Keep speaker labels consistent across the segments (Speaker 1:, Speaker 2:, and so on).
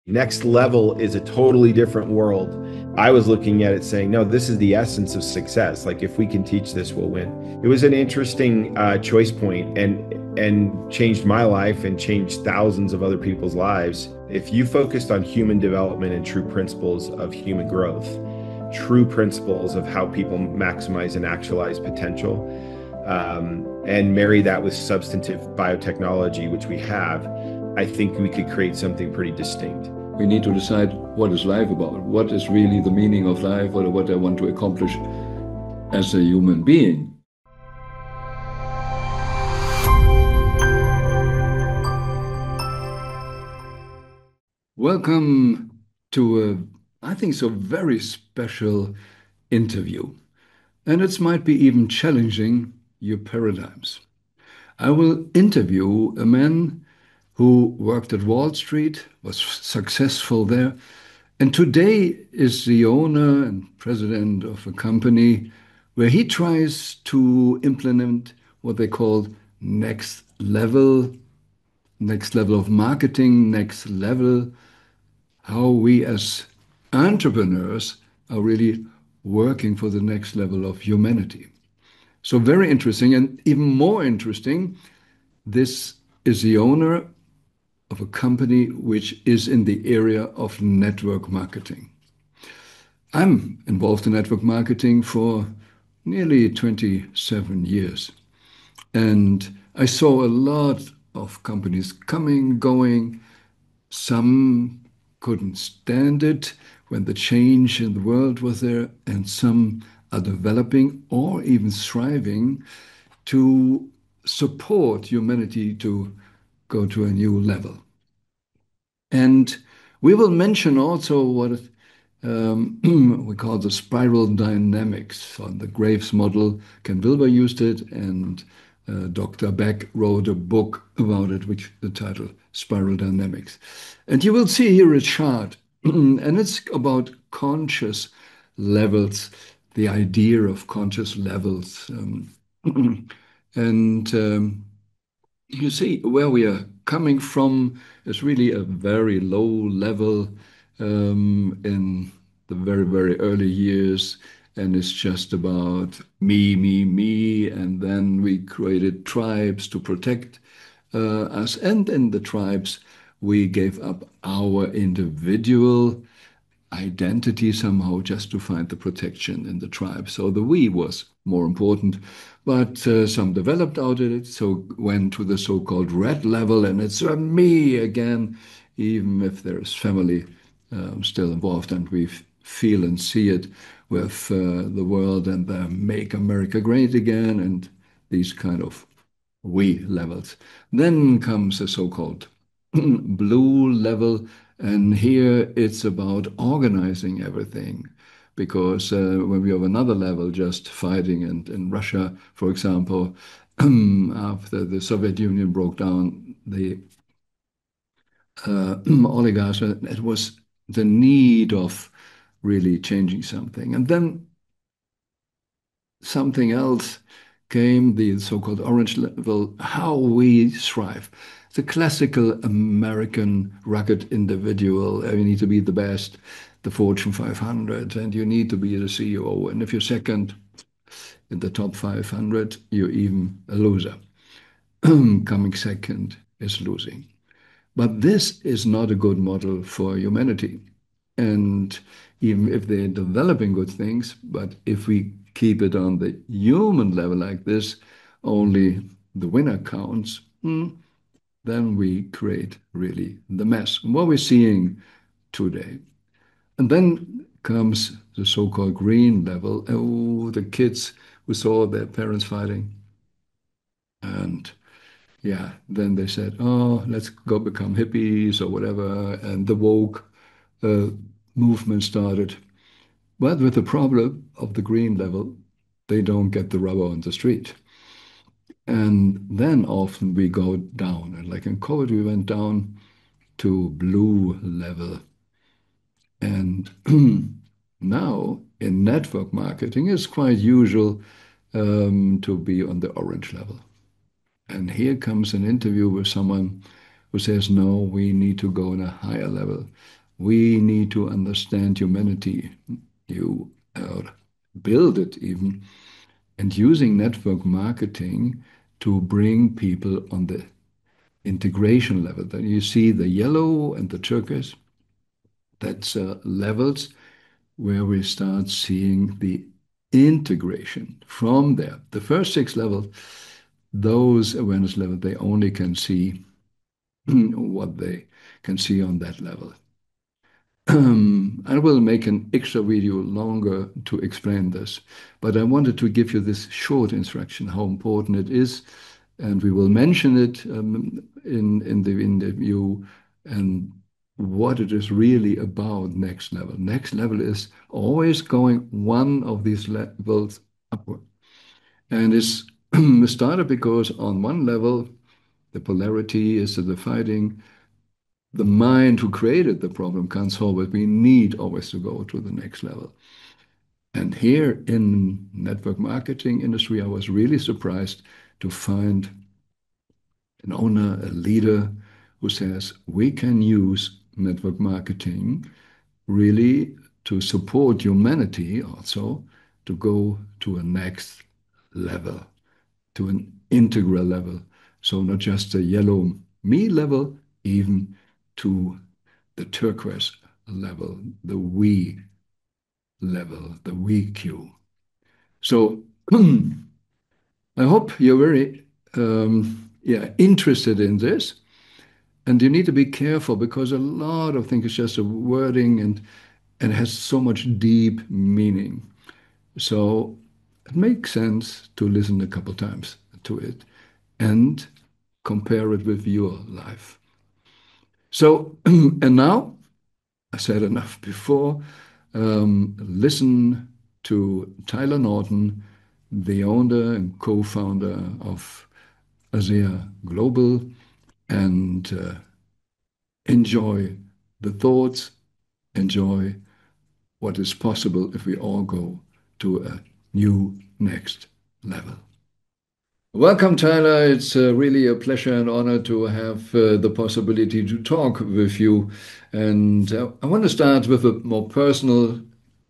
Speaker 1: Next level is a totally different world. I was looking at it saying, no, this is the essence of success. Like if we can teach this, we'll win. It was an interesting choice point and changed my life and changed thousands of other people's lives. If you focused on human development and true principles of human growth, true principles of how people maximize and actualize potential, and marry that with substantive biotechnology, which we have, I think we could create something pretty distinct.
Speaker 2: We need to decide what is life about, what is really the meaning of life, or what I want to accomplish as a human being. Welcome to I think so very special interview. And it might be even challenging your paradigms. I will interview a man who worked at Wall Street, was successful there, and today is the owner and president of a company where he tries to implement what they call next level of marketing, next level, how we as entrepreneurs are really working for the next level of humanity. So very interesting, and even more interesting, this is the owner of a company which is in the area of network marketing. I'm involved in network marketing for nearly 27 years, and I saw a lot of companies coming, going. Some couldn't stand it when the change in the world was there, and some are developing or even thriving to support humanity to go to a new level. And we will mention also what we call the spiral dynamics. On the Graves model, Ken Wilber used it, and Dr. Beck wrote a book about it, which the title Spiral Dynamics. And you will see here a chart, and it's about conscious levels, the idea of conscious levels. And you see where we are coming from is really a very low level in the very, very early years. And it's just about me. And then we created tribes to protect us. And in the tribes, we gave up our individual identity somehow just to find the protection in the tribe. So the we was more important, but some developed out of it, so went to the so-called red level, and it's a me again, even if there's family still involved, and we feel and see it with the world and the Make America Great Again and these kind of we levels. Then comes the so-called blue level, and here it's about organizing everything. Because when we have another level, just fighting, and in Russia, for example, after the Soviet Union broke down, the oligarchs, it was the need of really changing something. And then something else came, the so-called orange level, how we thrive. The classical American rugged individual, you need to be the best, the Fortune 500, and you need to be the CEO. And if you're second in the top 500, you're even a loser. Coming second is losing. But this is not a good model for humanity. And even if they're developing good things, but if we keep it on the human level like this, only the winner counts, then we create really the mess. And what we're seeing today. And then comes the so-called green level. Oh, the kids who saw their parents fighting. And yeah, then they said, oh, let's go become hippies or whatever. And the woke movement started. But with the problem of the green level, they don't get the rubber on the street. And then often we go down. And like in COVID, we went down to blue level. And now in network marketing, it's quite usual to be on the orange level. And here comes an interview with someone who says, no, we need to go on a higher level. We need to understand humanity. You build it even, and using network marketing to bring people on the integration level. Then you see the yellow and the turquoise, that's levels where we start seeing the integration from there. The first six levels, those awareness levels, they only can see what they can see on that level. I will make an extra video longer to explain this, but I wanted to give you this short instruction, how important it is, and we will mention it in the interview and what it is really about next level. Next level is always going one of these levels upward. And it's started because on one level, the polarity is the fighting. The mind who created the problem can't solve it. We need always to go to the next level. And here in network marketing industry, I was really surprised to find an owner, a leader who says we can use network marketing really to support humanity also to go to a next level, to an integral level. So not just a yellow me level, even to the turquoise level, the we level, the we queue. So I hope you're very interested in this. And you need to be careful because a lot of things is just a wording and has so much deep meaning. So it makes sense to listen a couple times to it and compare it with your life. So, and now, I said enough before, listen to Tyler Norton, the owner and co-founder of Azea Global, and enjoy the thoughts, enjoy what is possible if we all go to a new next level. Welcome, Tyler. It's really a pleasure and honor to have the possibility to talk with you. And I want to start with a more personal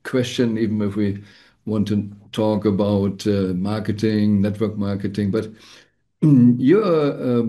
Speaker 2: question, even if we want to talk about marketing, network marketing. But your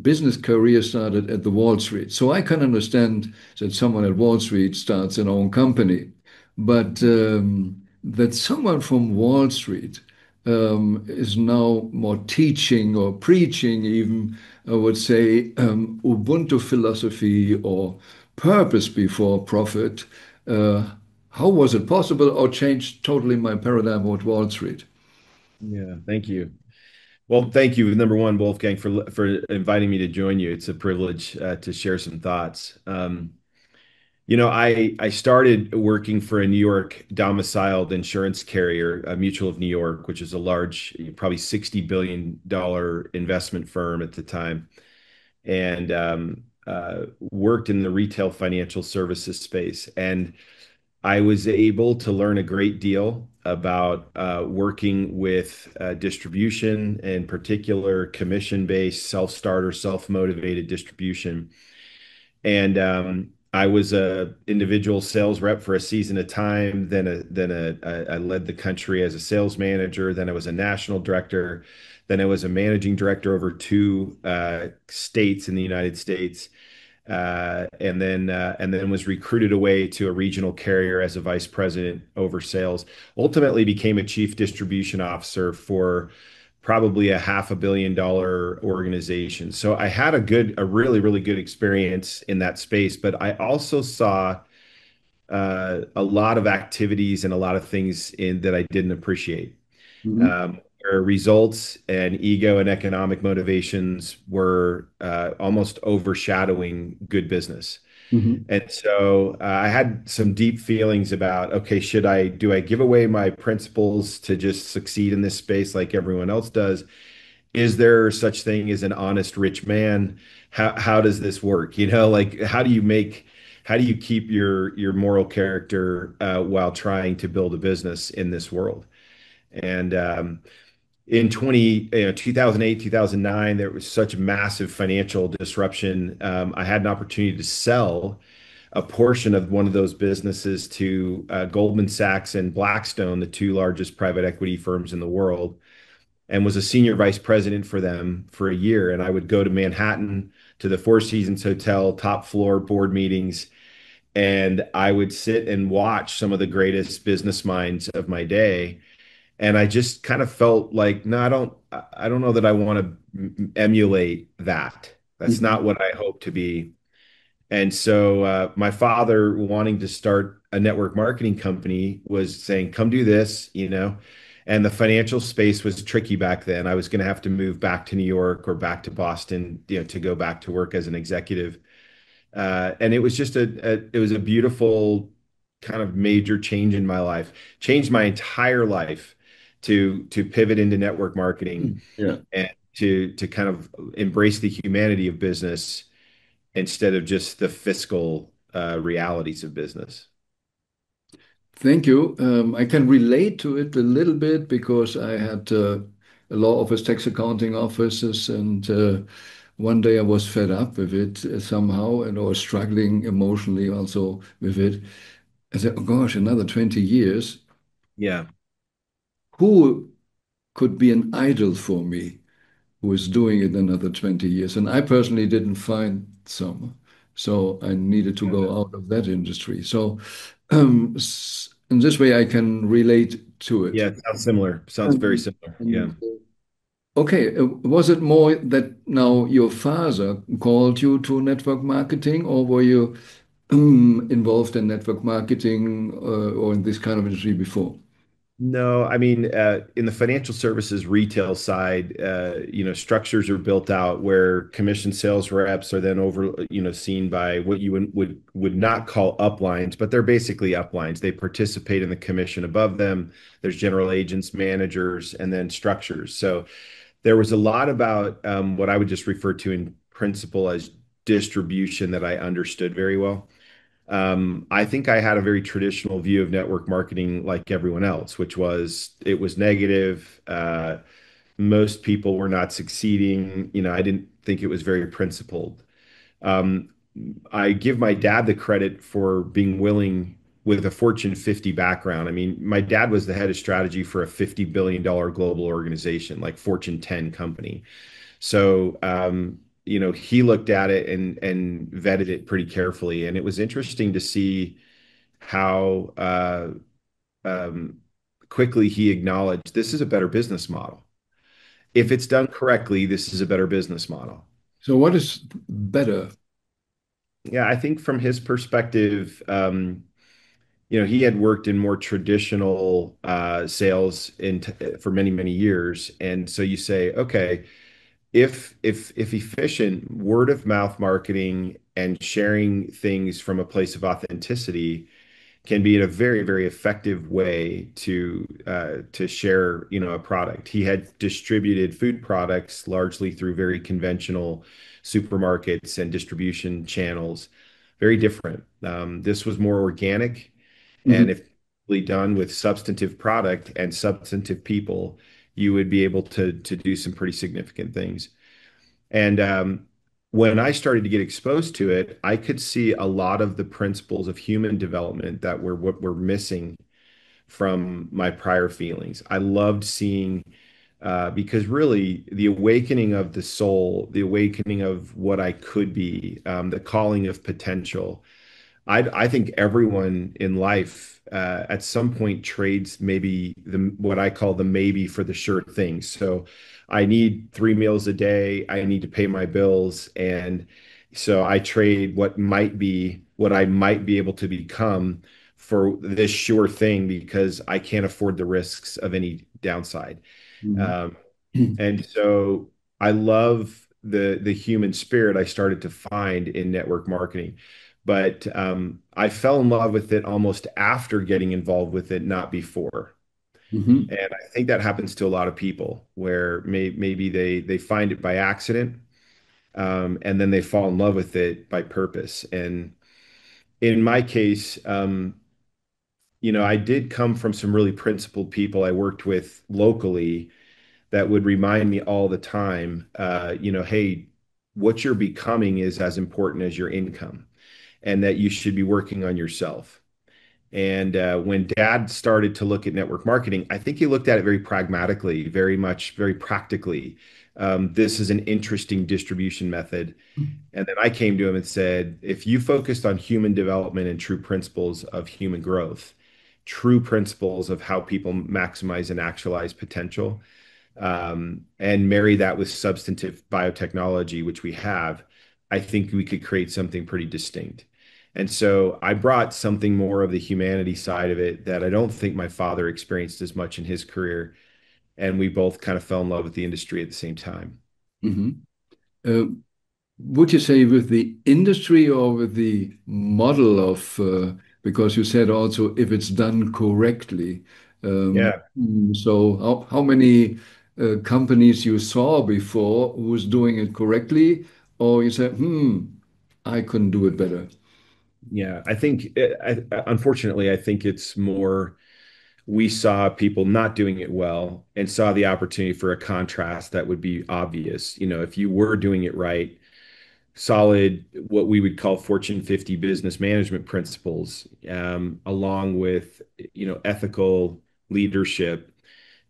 Speaker 2: business career started at the Wall Street. So I can understand that someone at Wall Street starts an own company, but that someone from Wall Street is now more teaching or preaching, even, I would say, Ubuntu philosophy or purpose before profit. Uh, how was it possible or changed totally my paradigm at Wall Street?
Speaker 1: Yeah, thank you. Well, thank you, number one, Wolfgang, for inviting me to join you. It's a privilege to share some thoughts. I started working for a New York domiciled insurance carrier, a Mutual of New York, which is a large, probably $60 billion investment firm at the time, and worked in the retail financial services space. And I was able to learn a great deal about working with distribution, in particular commission-based, self-starter, self-motivated distribution. And I was a individual sales rep for a season of time. I led the country as a sales manager. Then I was a national director. Then I was a managing director over two states in the United States, and then was recruited away to a regional carrier as a vice president over sales. Ultimately, became a chief distribution officer for probably a $500 million organization. So I had a really, really good experience in that space, but I also saw a lot of activities and a lot of things in that I didn't appreciate.
Speaker 2: Mhm,
Speaker 1: Where results and ego and economic motivations were almost overshadowing good business.
Speaker 2: mhm,
Speaker 1: And so I had some deep feelings about, okay, do I give away my principles to just succeed in this space like everyone else does? Is there such thing as an honest rich man? How does this work? Like how do you keep your moral character while trying to build a business in this world? And in 2008, 2009, there was such massive financial disruption. I had an opportunity to sell a portion of one of those businesses to Goldman Sachs and Blackstone, the two largest private equity firms in the world, and was a senior vice president for them for a year. And I would go to Manhattan to the Four Seasons Hotel, top floor board meetings, and I would sit and watch some of the greatest business minds of my day. And I just kind of felt like, no, I don't know that I want to emulate that. That's
Speaker 2: Mhm.
Speaker 1: not what I hope to be. And so my father wanting to start a network marketing company was saying, come do this, you know. And the financial space was tricky back then. I was going to have to move back to New York or back to Boston, you know, to go back to work as an executive. And it was just it was a beautiful kind of major change in my life, changed my entire life to pivot into network marketing
Speaker 2: Yeah.
Speaker 1: and to kind of embrace the humanity of business instead of just the fiscal realities of business.
Speaker 2: Thank you. I can relate to it a little bit because I had a law office, tax accounting offices, and one day I was fed up with it somehow, and I was struggling emotionally also with it. I said, "Oh gosh, another 20 years.
Speaker 1: Yeah.
Speaker 2: Who could be an idol for me who is doing it another 20 years?" And I personally didn't find some. So I needed to go out of that industry. So in this way, I can relate to it.
Speaker 1: Yeah, it sounds similar. Sounds very
Speaker 2: Um,
Speaker 1: similar. Yeah.
Speaker 2: and, okay, was it more that now your father called you to network marketing, or were you involved in network marketing or in this kind of industry before?
Speaker 1: No, I mean, in the financial services retail side, you know, structures are built out where commission sales reps are then over, you know, seen by what you would not call uplines, but they're basically uplines. They participate in the commission above them. There's general agents, managers, and then structures. So there was a lot about what I would just refer to in principle as distribution that I understood very well. I think I had a very traditional view of network marketing like everyone else, which was it was negative. Most people were not succeeding. You know, I didn't think it was very principled. Um, I give my dad the credit for being willing with a Fortune 50 background. I mean, my dad was the head of strategy for a $50 billion global organization, like Fortune 10 company. So, you know, he looked at it and vetted it pretty carefully, and it was interesting to see how um, quickly he acknowledged this is a better business model. If it's done correctly, this is a better business model.
Speaker 2: So what is better?
Speaker 1: Yeah, I think from his perspective, you know, he had worked in more traditional sales for many, many years, and so you say, okay, if efficient word of mouth marketing and sharing things from a place of authenticity can be in a very, very effective way to share, you know, a product. He had distributed food products largely through very conventional supermarkets and distribution channels, very different. This was more organic, and
Speaker 2: Mhm,
Speaker 1: if done with substantive product and substantive people, you would be able to do some pretty significant things. And when I started to get exposed to it, I could see a lot of the principles of human development that were what were missing from my prior feelings. I loved seeing, because really the awakening of the soul, the awakening of what I could be, the calling of potential. I think everyone in life at some point trades maybe the what I call the maybe for the sure thing. So I need 3 meals a day. I need to pay my bills, and so I trade what I might be able to become for this sure thing because I can't afford the risks of any downside.
Speaker 2: mhm,
Speaker 1: Um, and so I love the human spirit I started to find in network marketing. But I fell in love with it almost after getting involved with it, not before.
Speaker 2: mhm,
Speaker 1: And I think that happens to a lot of people where maybe they find it by accident, and then they fall in love with it by purpose. And in my case, you know, I did come from some really principled people I worked with locally that would remind me all the time, hey, what you're becoming is as important as your income, and that you should be working on yourself. And when dad started to look at network marketing, I think he looked at it very pragmatically, very much, very practically. This is an interesting distribution method. And then I came to him and said, if you focused on human development and true principles of human growth, true principles of how people maximize and actualize potential, and marry that with substantive biotechnology, which we have, I think we could create something pretty distinct. And so I brought something more of the humanity side of it that I don't think my father experienced as much in his career. And we both kind of fell in love with the industry at the same time.
Speaker 2: Mhm. Uh, would you say with the industry or with the model of, because you said also if it's done correctly.
Speaker 1: Yeah.
Speaker 2: So how many companies you saw before who was doing it correctly, or you said, I couldn't do it better.
Speaker 1: Yeah. I think, unfortunately, I think it's more we saw people not doing it well and saw the opportunity for a contrast that would be obvious. If you were doing it right, solid, what we would call Fortune 50 business management principles, along with, ethical leadership,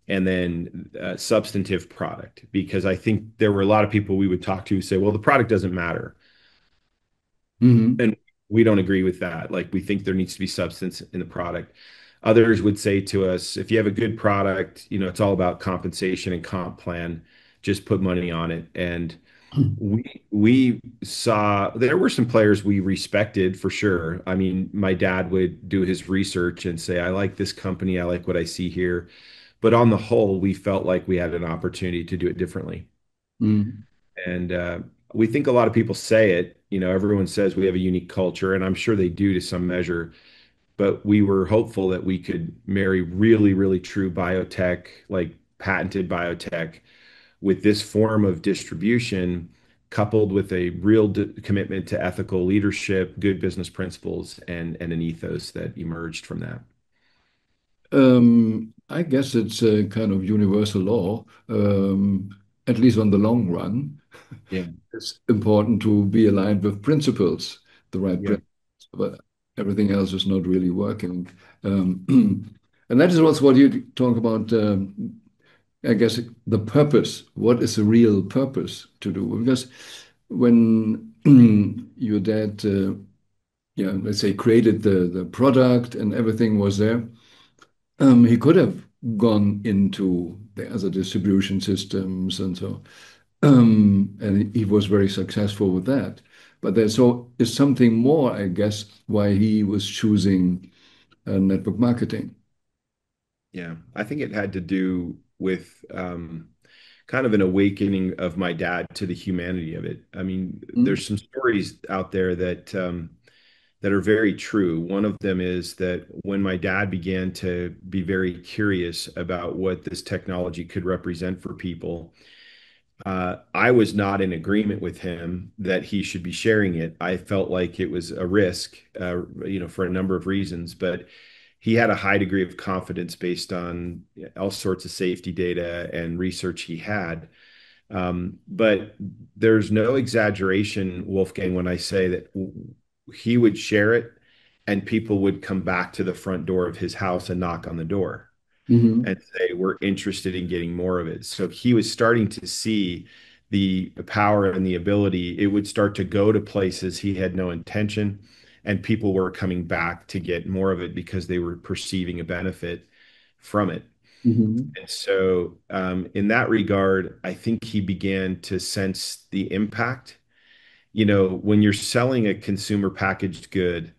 Speaker 1: and then substantive product. Because I think there were a lot of people we would talk to who say, well, the product doesn't matter.
Speaker 2: Hmm.
Speaker 1: And we don't agree with that. Like, we think there needs to be substance in the product. Others would say to us, if you have a good product, it's all about compensation and comp plan. Just put money on it. And we saw there were some players we respected for sure. I mean, my dad would do his research and say, I like this company, I like what I see here. But on the whole, we felt like we had an opportunity to do it differently.
Speaker 2: Mm.
Speaker 1: And we think a lot of people say it, everyone says we have a unique culture, and I'm sure they do to some measure. But we were hopeful that we could marry really, really true biotech, like patented biotech, with this form of distribution, coupled with a real commitment to ethical leadership, good business principles, and an ethos that emerged from that.
Speaker 2: I guess it's a kind of universal law, at least on the long run.
Speaker 1: Yeah,
Speaker 2: It's important to be aligned with principles, the right
Speaker 1: yeah,
Speaker 2: principles, but everything else is not really working. Um, and that is also what you talk about, I guess, the purpose. What is the real purpose to do? Because when your dad, yeah, let's say, created the product and everything was there, he could have gone into the other distribution systems and so, and he was very successful with that. But there so is something more, I guess, why he was choosing network marketing.
Speaker 1: yeah. I think it had to do with kind of an awakening of my dad to the humanity of it. I mean,
Speaker 2: Mm.
Speaker 1: there's some stories out there that are very true. One of them is that when my dad began to be very curious about what this technology could represent for people, I was not in agreement with him that he should be sharing it. I felt like it was a risk, for a number of reasons, but he had a high degree of confidence based on all sorts of safety data and research he had. But there's no exaggeration, Wolfgang, when I say that he would share it and people would come back to the front door of his house and knock on the door
Speaker 2: Hmm.
Speaker 1: and say, we're interested in getting more of it. So he was starting to see the power and the ability. It would start to go to places he had no intention, and people were coming back to get more of it because they were perceiving a benefit from it.
Speaker 2: Hmm.
Speaker 1: And so, in that regard, I think he began to sense the impact. When you're selling a consumer packaged good,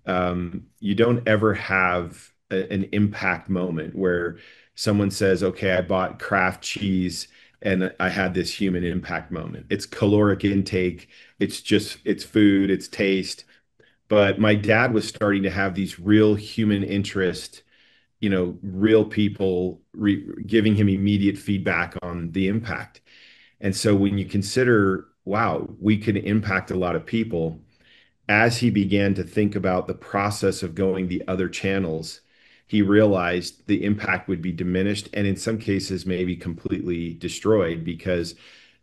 Speaker 1: you don't ever have an impact moment where someone says, okay, I bought Kraft cheese and I had this human impact moment. It's caloric intake, it's food, it's taste. But my dad was starting to have these real human interest, real people giving him immediate feedback on the impact. And so when you consider, wow, we could impact a lot of people, as he began to think about the process of going the other channels, he realized the impact would be diminished and in some cases maybe completely destroyed because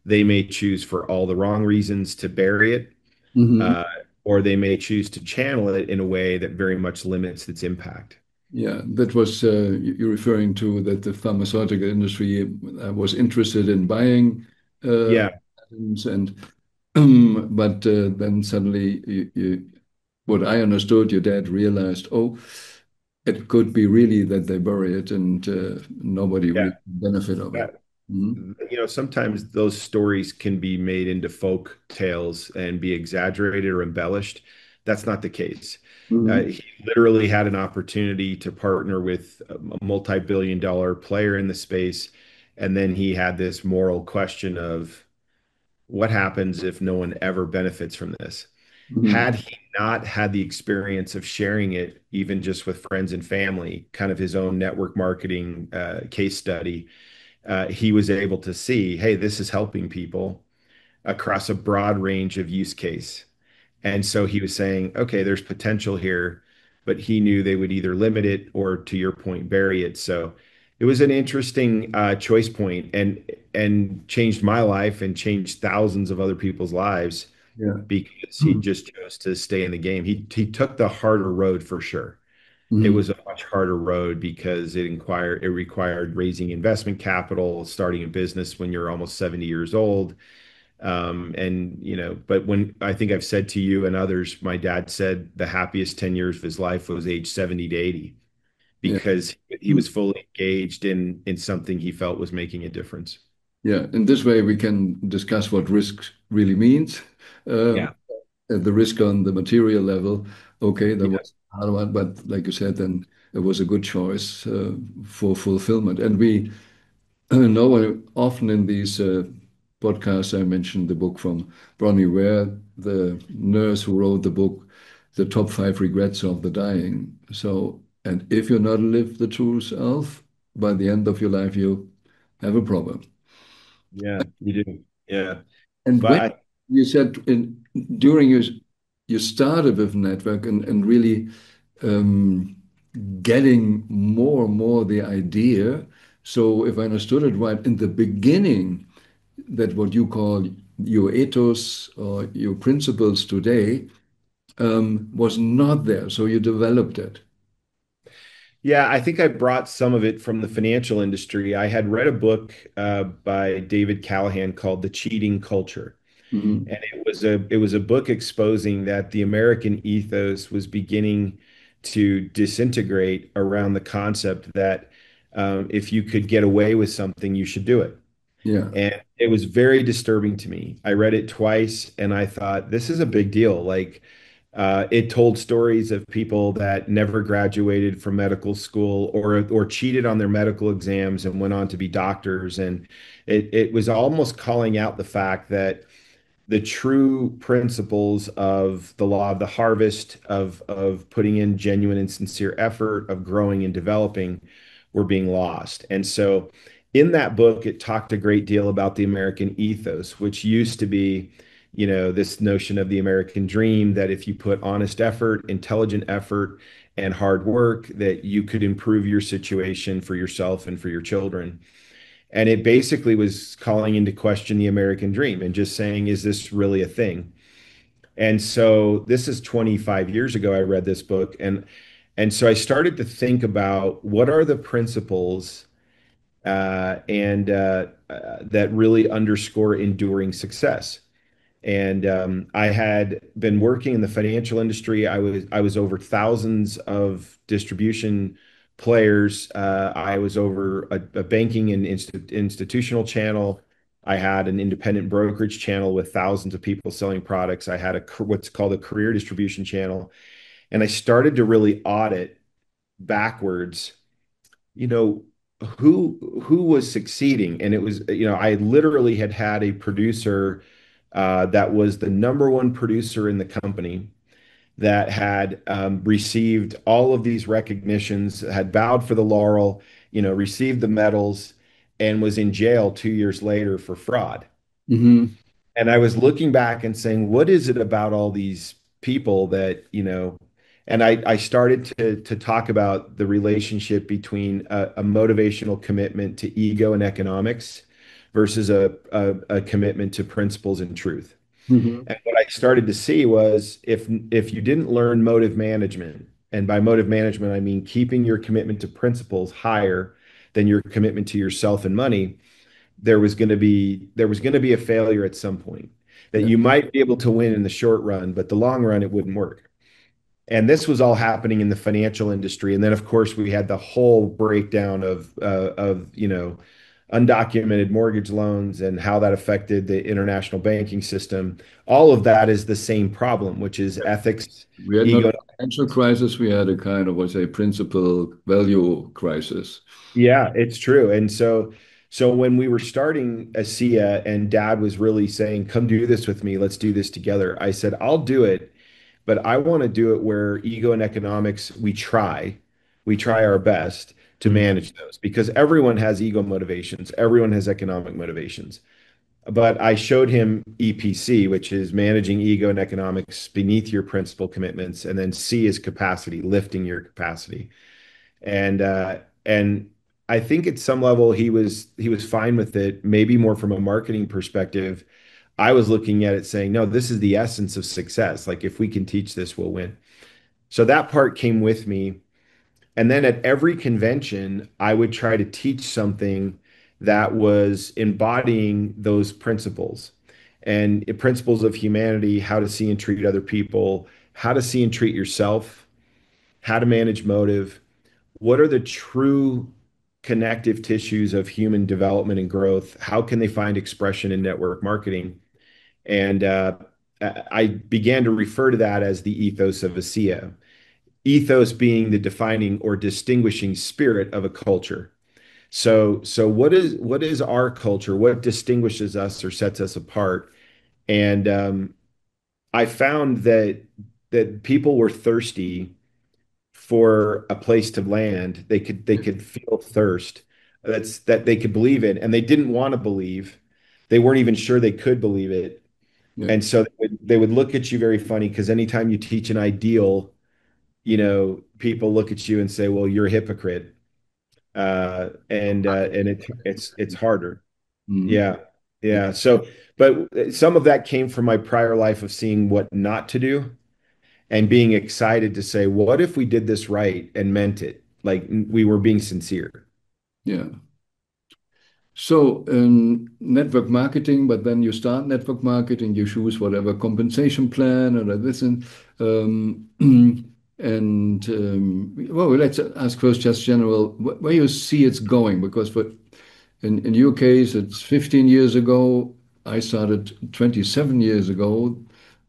Speaker 1: they may choose for all the wrong reasons to bury it,
Speaker 2: Hmm.
Speaker 1: uh, or they may choose to channel it in a way that very much limits its impact.
Speaker 2: Yeah, that was you're referring to that the pharmaceutical industry was interested in buying
Speaker 1: Yeah,
Speaker 2: patents and but then suddenly what I understood, your dad realized, oh, it could be really that they bury it and nobody
Speaker 1: yeah.
Speaker 2: really benefit of it.
Speaker 1: That,
Speaker 2: Hmm.
Speaker 1: sometimes those stories can be made into folk tales and be exaggerated or embellished. That's not the case.
Speaker 2: Hmm.
Speaker 1: He literally had an opportunity to partner with a multi-billion-dollar player in the space, and then he had this moral question of what happens if no one ever benefits from this?
Speaker 2: Hmm.
Speaker 1: Had he not had the experience of sharing it, even just with friends and family, kind of his own network marketing case study, he was able to see, hey, this is helping people across a broad range of use case. And so he was saying, okay, there's potential here, but he knew they would either limit it or, to your point, bury it. So it was an interesting choice point and changed my life and changed thousands of other people's lives
Speaker 2: Yeah.
Speaker 1: because he just chose to stay in the game. He took the harder road for sure. It
Speaker 2: Hmm.
Speaker 1: was a much harder road because it required raising investment capital, starting a business when you're almost 70 years old. And but when I think I've said to you and others, my dad said the happiest 10 years of his life was age 70 to 80
Speaker 2: Yeah.
Speaker 1: because he was fully engaged in something he felt was making a difference.
Speaker 2: Yeah. In this way, we can discuss what risk really means. Um,
Speaker 1: Yeah.
Speaker 2: the risk on the material level, okay, that
Speaker 1: Yeah.
Speaker 2: was a hard one, but like you said, then it was a good choice for fulfillment. And we know often in these podcasts, I mentioned the book from Bronnie Ware, the nurse who wrote the book, The Top Five Regrets of the Dying. So, and if you're not live the true self, by the end of your life, you have a problem.
Speaker 1: Yeah, you do. Yeah.
Speaker 2: And when
Speaker 1: But
Speaker 2: you said during you started with network and really um, getting more and more the idea. So if I understood it right, in the beginning, that what you call your ethos or your principles today was not there. So you developed it.
Speaker 1: yeah, I think I brought some of it from the financial industry. I had read a book by David Callahan called The Cheating Culture.
Speaker 2: Hmm.
Speaker 1: And it was a book exposing that the American ethos was beginning to disintegrate around the concept that if you could get away with something, you should do it.
Speaker 2: Yeah.
Speaker 1: And it was very disturbing to me. I read it twice and I thought, this is a big deal. Like, it told stories of people that never graduated from medical school or cheated on their medical exams and went on to be doctors. And it was almost calling out the fact that the true principles of the law of the harvest, of putting in genuine and sincere effort, of growing and developing, were being lost. And so in that book, it talked a great deal about the American ethos, which used to be, this notion of the American dream that if you put honest effort, intelligent effort, and hard work, that you could improve your situation for yourself and for your children. And it basically was calling into question the American dream and just saying, is this really a thing? And so this is 25 years ago I read this book and so I started to think about what are the principles and that really underscore enduring success. And I had been working in the financial industry. I was over thousands of distribution players. I was over a banking and institutional channel. I had an independent brokerage channel with thousands of people selling products. I had what's called a career distribution channel, and I started to really audit backwards. You know, who was succeeding, and it was I literally had a producer that was the number one producer in the company that had received all of these recognitions, had bowed for the laurel, received the medals, and was in jail 2 years later for fraud.
Speaker 2: Hmm.
Speaker 1: And I was looking back and saying, what is it about all these people that, And I started to talk about the relationship between a motivational commitment to ego and economics versus a commitment to principles and truth.
Speaker 2: Mhm.
Speaker 1: And what I started to see was if you didn't learn motive management, and by motive management I mean keeping your commitment to principles higher than your commitment to yourself and money, there was going to be a failure at some point. That
Speaker 2: Yeah.
Speaker 1: you might be able to win in the short run, but the long run it wouldn't work. And this was all happening in the financial industry. And then, of course, we had the whole breakdown of undocumented mortgage loans and how that affected the international banking system. All of that is the same problem, which is ethics,
Speaker 2: We had not
Speaker 1: ego.
Speaker 2: a financial crisis, we had a kind of, what's a principal value crisis.
Speaker 1: Yeah, it's true. And so when we were starting ASEA and dad was really saying, come do this with me, let's do this together. I said, I'll do it, but I want to do it where ego and economics, we try our best to
Speaker 2: Mhm.
Speaker 1: manage those because everyone has ego motivations, everyone has economic motivations. But I showed him EPC, which is managing ego and economics beneath your principal commitments, and then C is capacity, lifting your capacity. And I think at some level he was fine with it, maybe more from a marketing perspective. I was looking at it saying, no, this is the essence of success. Like if we can teach this, we'll win. So that part came with me. And then at every convention, I would try to teach something that was embodying those principles and principles of humanity, how to see and treat other people, how to see and treat yourself, how to manage motive, what are the true connective tissues of human development and growth? How can they find expression in network marketing? And I began to refer to that as the ethos of ASEA. Ethos being the defining or distinguishing spirit of a culture. So what is our culture? What distinguishes us or sets us apart? And I found that people were thirsty for a place to land. They could feel thirst that they could believe in, and they didn't want to believe. They weren't even sure they could believe it.
Speaker 2: Yeah.
Speaker 1: And so they would look at you very funny because anytime you teach an ideal, people look at you and say, "Well, you're a hypocrite." And it's harder.
Speaker 2: Mhm.
Speaker 1: Yeah. Yeah. So, but some of that came from my prior life of seeing what not to do and being excited to say, what if we did this right and meant it? Like we were being sincere.
Speaker 2: Yeah. So, network marketing, but then you start network marketing, you choose whatever compensation plan or this um, well, let's ask first just general where you see it's going, because in your case, it's 15 years ago. I started 27 years ago,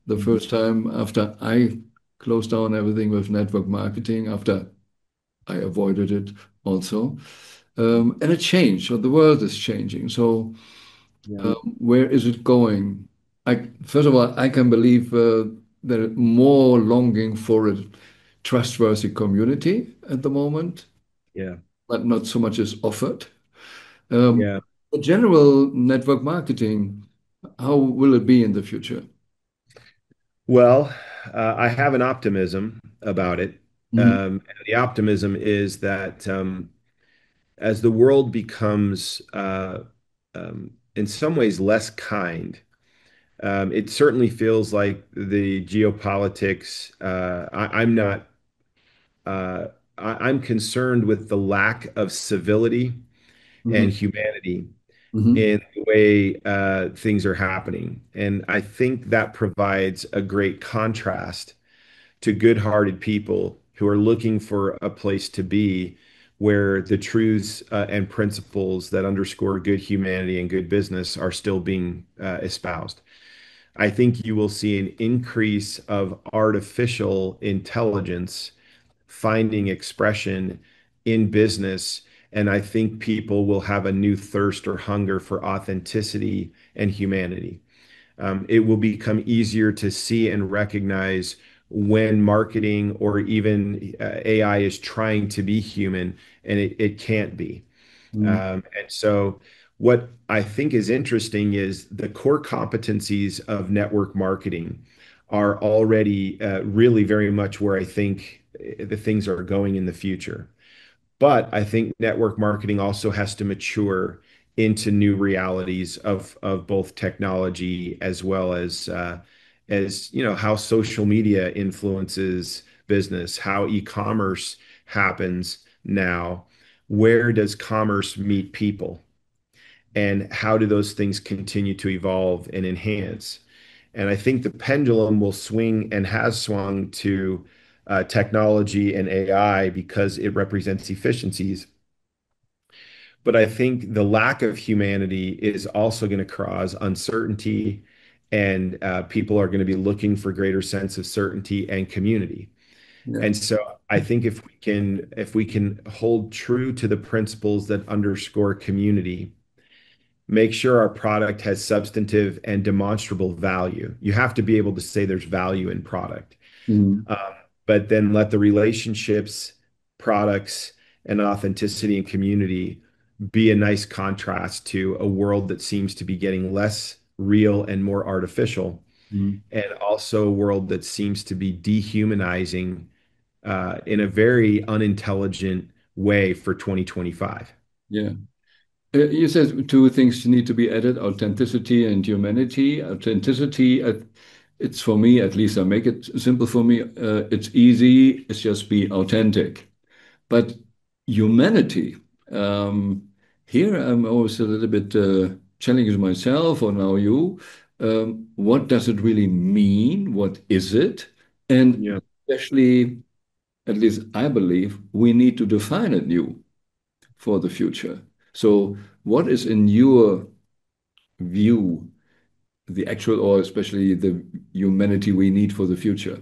Speaker 2: the
Speaker 1: Mhm.
Speaker 2: first time after I closed down everything with network marketing, after I avoided it also. And it changed. So the world is changing. So
Speaker 1: Yeah.
Speaker 2: where is it going? First of all, I can believe there is more longing for a trustworthy community at the moment,
Speaker 1: Yeah.
Speaker 2: but not so much is offered. Um,
Speaker 1: Yeah.
Speaker 2: the general network marketing, how will it be in the future?
Speaker 1: Well, I have an optimism about it.
Speaker 2: Mhm.
Speaker 1: And the optimism is that as the world becomes, in some ways, less kind, it certainly feels like the geopolitics. I'm not. I'm concerned with the lack of civility
Speaker 2: Mhm.
Speaker 1: and humanity
Speaker 2: Mhm.
Speaker 1: in the way things are happening, and I think that provides a great contrast to good-hearted people who are looking for a place to be where the truths and principles that underscore good humanity and good business are still being espoused. I think you will see an increase of artificial intelligence finding expression in business. And I think people will have a new thirst or hunger for authenticity and humanity. It will become easier to see and recognize when marketing or even AI is trying to be human and it can't be.
Speaker 2: Mhm.
Speaker 1: And so, what I think is interesting is the core competencies of network marketing are already really very much where I think the things are going in the future. But I think network marketing also has to mature into new realities of both technology as well as how social media influences business, how e-commerce happens now. Where does commerce meet people? And how do those things continue to evolve and enhance? And I think the pendulum will swing and has swung to technology and AI because it represents efficiencies. But I think the lack of humanity is also going to cause uncertainty, and people are going to be looking for greater sense of certainty and community.
Speaker 2: Yeah.
Speaker 1: And so I think if we can hold true to the principles that underscore community, make sure our product has substantive and demonstrable value. You have to be able to say there's value in product.
Speaker 2: Mhm.
Speaker 1: Um, but then let the relationships, products, and authenticity and community be a nice contrast to a world that seems to be getting less real and more artificial,
Speaker 2: Mhm.
Speaker 1: and also a world that seems to be dehumanizing in a very unintelligent way for 2025.
Speaker 2: Yeah. You said two things need to be added, authenticity and humanity. Authenticity, it's for me, at least I make it simple for me. It's easy, it's just be authentic. But humanity, um, here I'm always a little bit challenging myself, or now you. What does it really mean? What is it? And
Speaker 1: Yeah.
Speaker 2: especially, at least I believe, we need to define it new for the future. So, what is in your view the actual, or especially the humanity we need for the future?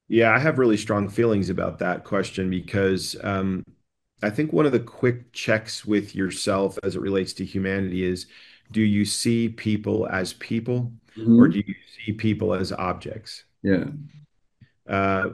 Speaker 1: Yeah, I have really strong feelings about that question because I think one of the quick checks with yourself as it relates to humanity is, do you see people or
Speaker 2: Mhm.
Speaker 1: do you see people as objects?
Speaker 2: Yeah.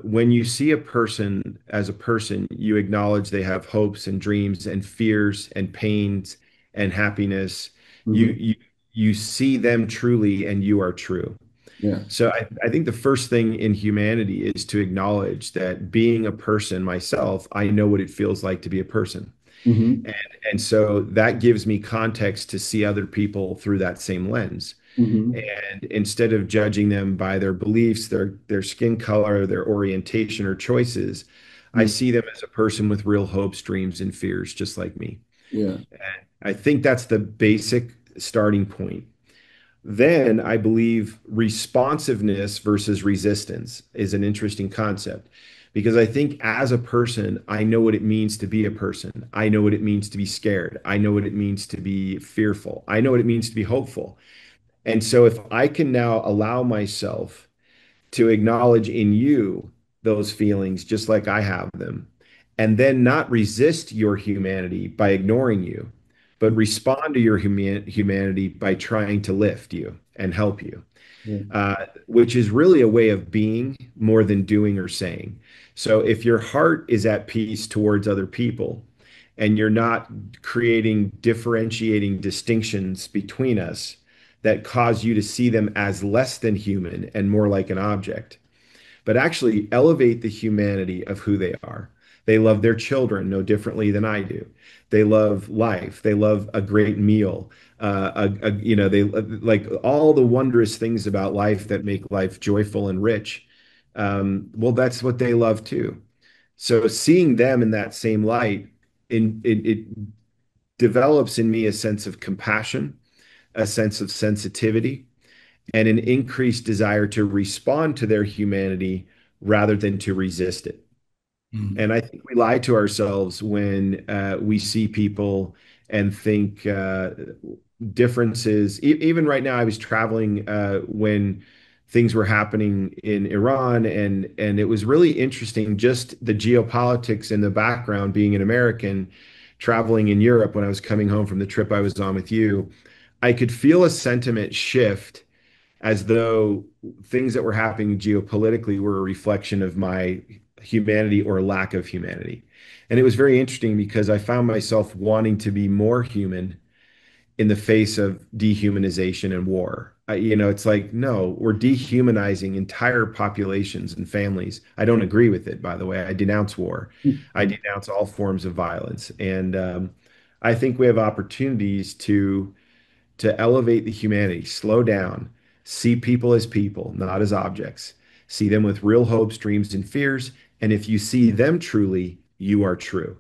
Speaker 1: When you see a person as a person, you acknowledge they have hopes and dreams and fears and pains and happiness. You
Speaker 2: Mhm.
Speaker 1: you you see them truly, and you are true.
Speaker 2: Yeah.
Speaker 1: So I think the first thing in humanity is to acknowledge that being a person myself, I know what it feels like to be a person.
Speaker 2: Mhm.
Speaker 1: And, and so that gives me context to see other people through that same lens.
Speaker 2: Mhm.
Speaker 1: And instead of judging them by their beliefs, their skin color, their orientation or choices, I
Speaker 2: Mhm.
Speaker 1: see them as a person with real hopes, dreams, and fears, just like me.
Speaker 2: Yeah.
Speaker 1: And I think that's the basic starting point. Then I believe responsiveness versus resistance is an interesting concept because I think as a person, I know what it means to be a person. I know what it means to be scared. I know what it means to be fearful. I know what it means to be hopeful. And so if I can now allow myself to acknowledge in you those feelings just like I have them, and then not resist your humanity by ignoring you, but respond to your humanity by trying to lift you and help you,
Speaker 2: Yeah.
Speaker 1: which is really a way of being more than doing or saying. So if your heart is at peace towards other people and you're not creating differentiating distinctions between us that cause you to see them as less than human and more like an object, but actually elevate the humanity of who they are. They love their children no differently than I do. They love life. They love a great meal. They like all the wondrous things about life that make life joyful and rich. Well, that's what they love too. So seeing them in that same light, it develops in me a sense of compassion, a sense of sensitivity, and an increased desire to respond to their humanity rather than to resist it.
Speaker 2: Mhm.
Speaker 1: And I think we lie to ourselves when we see people and think differences. Even right now, I was traveling when things were happening in Iran, and it was really interesting just the geopolitics in the background. Being an American traveling in Europe when I was coming home from the trip I was on with you, I could feel a sentiment shift as though things that were happening geopolitically were a reflection of my humanity or lack of humanity. And it was very interesting because I found myself wanting to be more human in the face of dehumanization and war. it's like, no, we're dehumanizing entire populations and families. I don't agree with it, by the way. I denounce war. I denounce all forms of violence. And I think we have opportunities to elevate the humanity, slow down, see people as people, not as objects, see them with real hopes, dreams, and fears. And if you see them truly, you are true.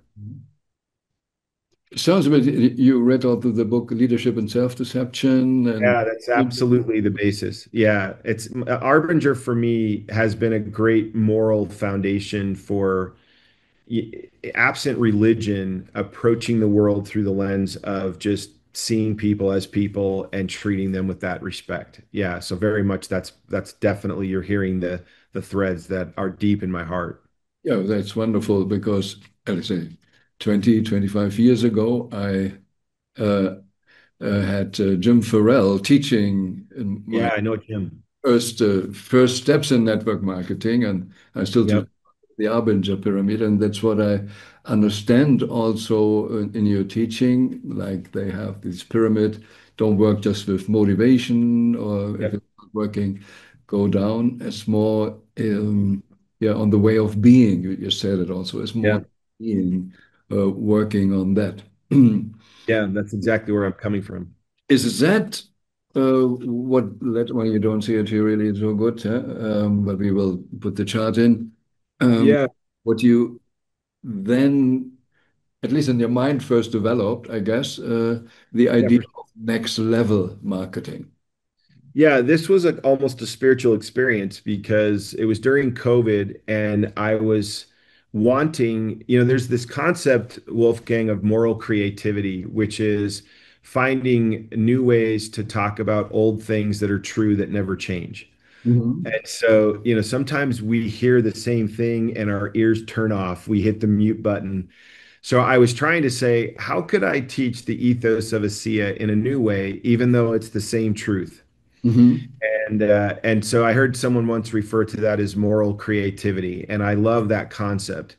Speaker 2: Sounds a bit, you read out of the book Leadership and Self-Deception and
Speaker 1: Yeah, that's absolutely the basis. Yeah, it's Arbinger for me has been a great moral foundation for absent religion, approaching the world through the lens of just seeing people as people and treating them with that respect. Yeah, so very much that's definitely you're hearing the threads that are deep in my heart.
Speaker 2: yeah, that's wonderful because, let's say, 20, 25 years ago, I uh, had Jim Farrell teaching in
Speaker 1: Yeah,
Speaker 2: my
Speaker 1: I know Jim.
Speaker 2: first steps in network marketing, and I still do
Speaker 1: Yep.
Speaker 2: the Arbinger pyramid, and that's what I understand also in your teaching. Like they have this pyramid, don't work just with motivation, or if
Speaker 1: Yep.
Speaker 2: it's not working, go down as more, yeah, on the way of being. You said it also as more
Speaker 1: Yeah.
Speaker 2: being, working on that.
Speaker 1: Yeah, that's exactly where I'm coming from.
Speaker 2: Is that what let well you don't see it here really so good, huh? But we will put the chart in. Um,
Speaker 1: Yeah.
Speaker 2: what you then, at least in your mind, first developed, I guess, the
Speaker 1: Yeah,
Speaker 2: idea
Speaker 1: for
Speaker 2: of next level marketing.
Speaker 1: Yeah, this was almost a spiritual experience because it was during COVID and I was wanting, there's this concept, Wolfgang, of moral creativity, which is finding new ways to talk about old things that are true that never change.
Speaker 2: Hmm.
Speaker 1: And so, sometimes we hear the same thing and our ears turn off. We hit the mute button. So I was trying to say, how could I teach the ethos of ASEA in a new way, even though it's the same truth?
Speaker 2: Hmm.
Speaker 1: And so I heard someone once refer to that as moral creativity, and I love that concept.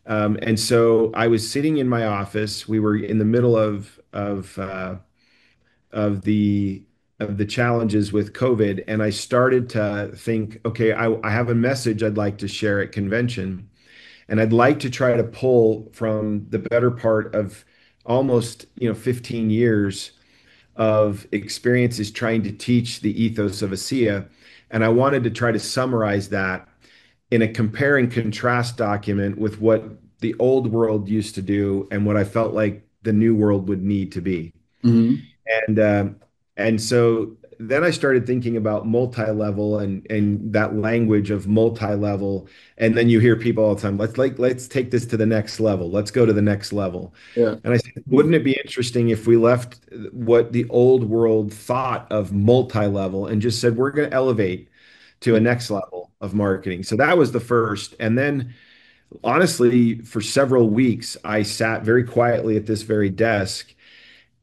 Speaker 1: And so I was sitting in my office. We were in the middle of the challenges with COVID, and I started to think, okay, I have a message I'd like to share at convention, and I'd like to try to pull from the better part of almost 15 years of experiences trying to teach the ethos of ASEA. And I wanted to try to summarize that in a compare and contrast document with what the old world used to do and what I felt like the new world would need to be.
Speaker 2: Hmm.
Speaker 1: And and so then I started thinking about multi-level and that language of multi-level. And then you hear people all the time, let's take this to the next level. Let's go to the next level.
Speaker 2: Yeah.
Speaker 1: And I said, wouldn't it be interesting if we left what the old world thought of multi-level and just said we're going to elevate to a next level of marketing? So that was the first. And then honestly, for several weeks, I sat very quietly at this very desk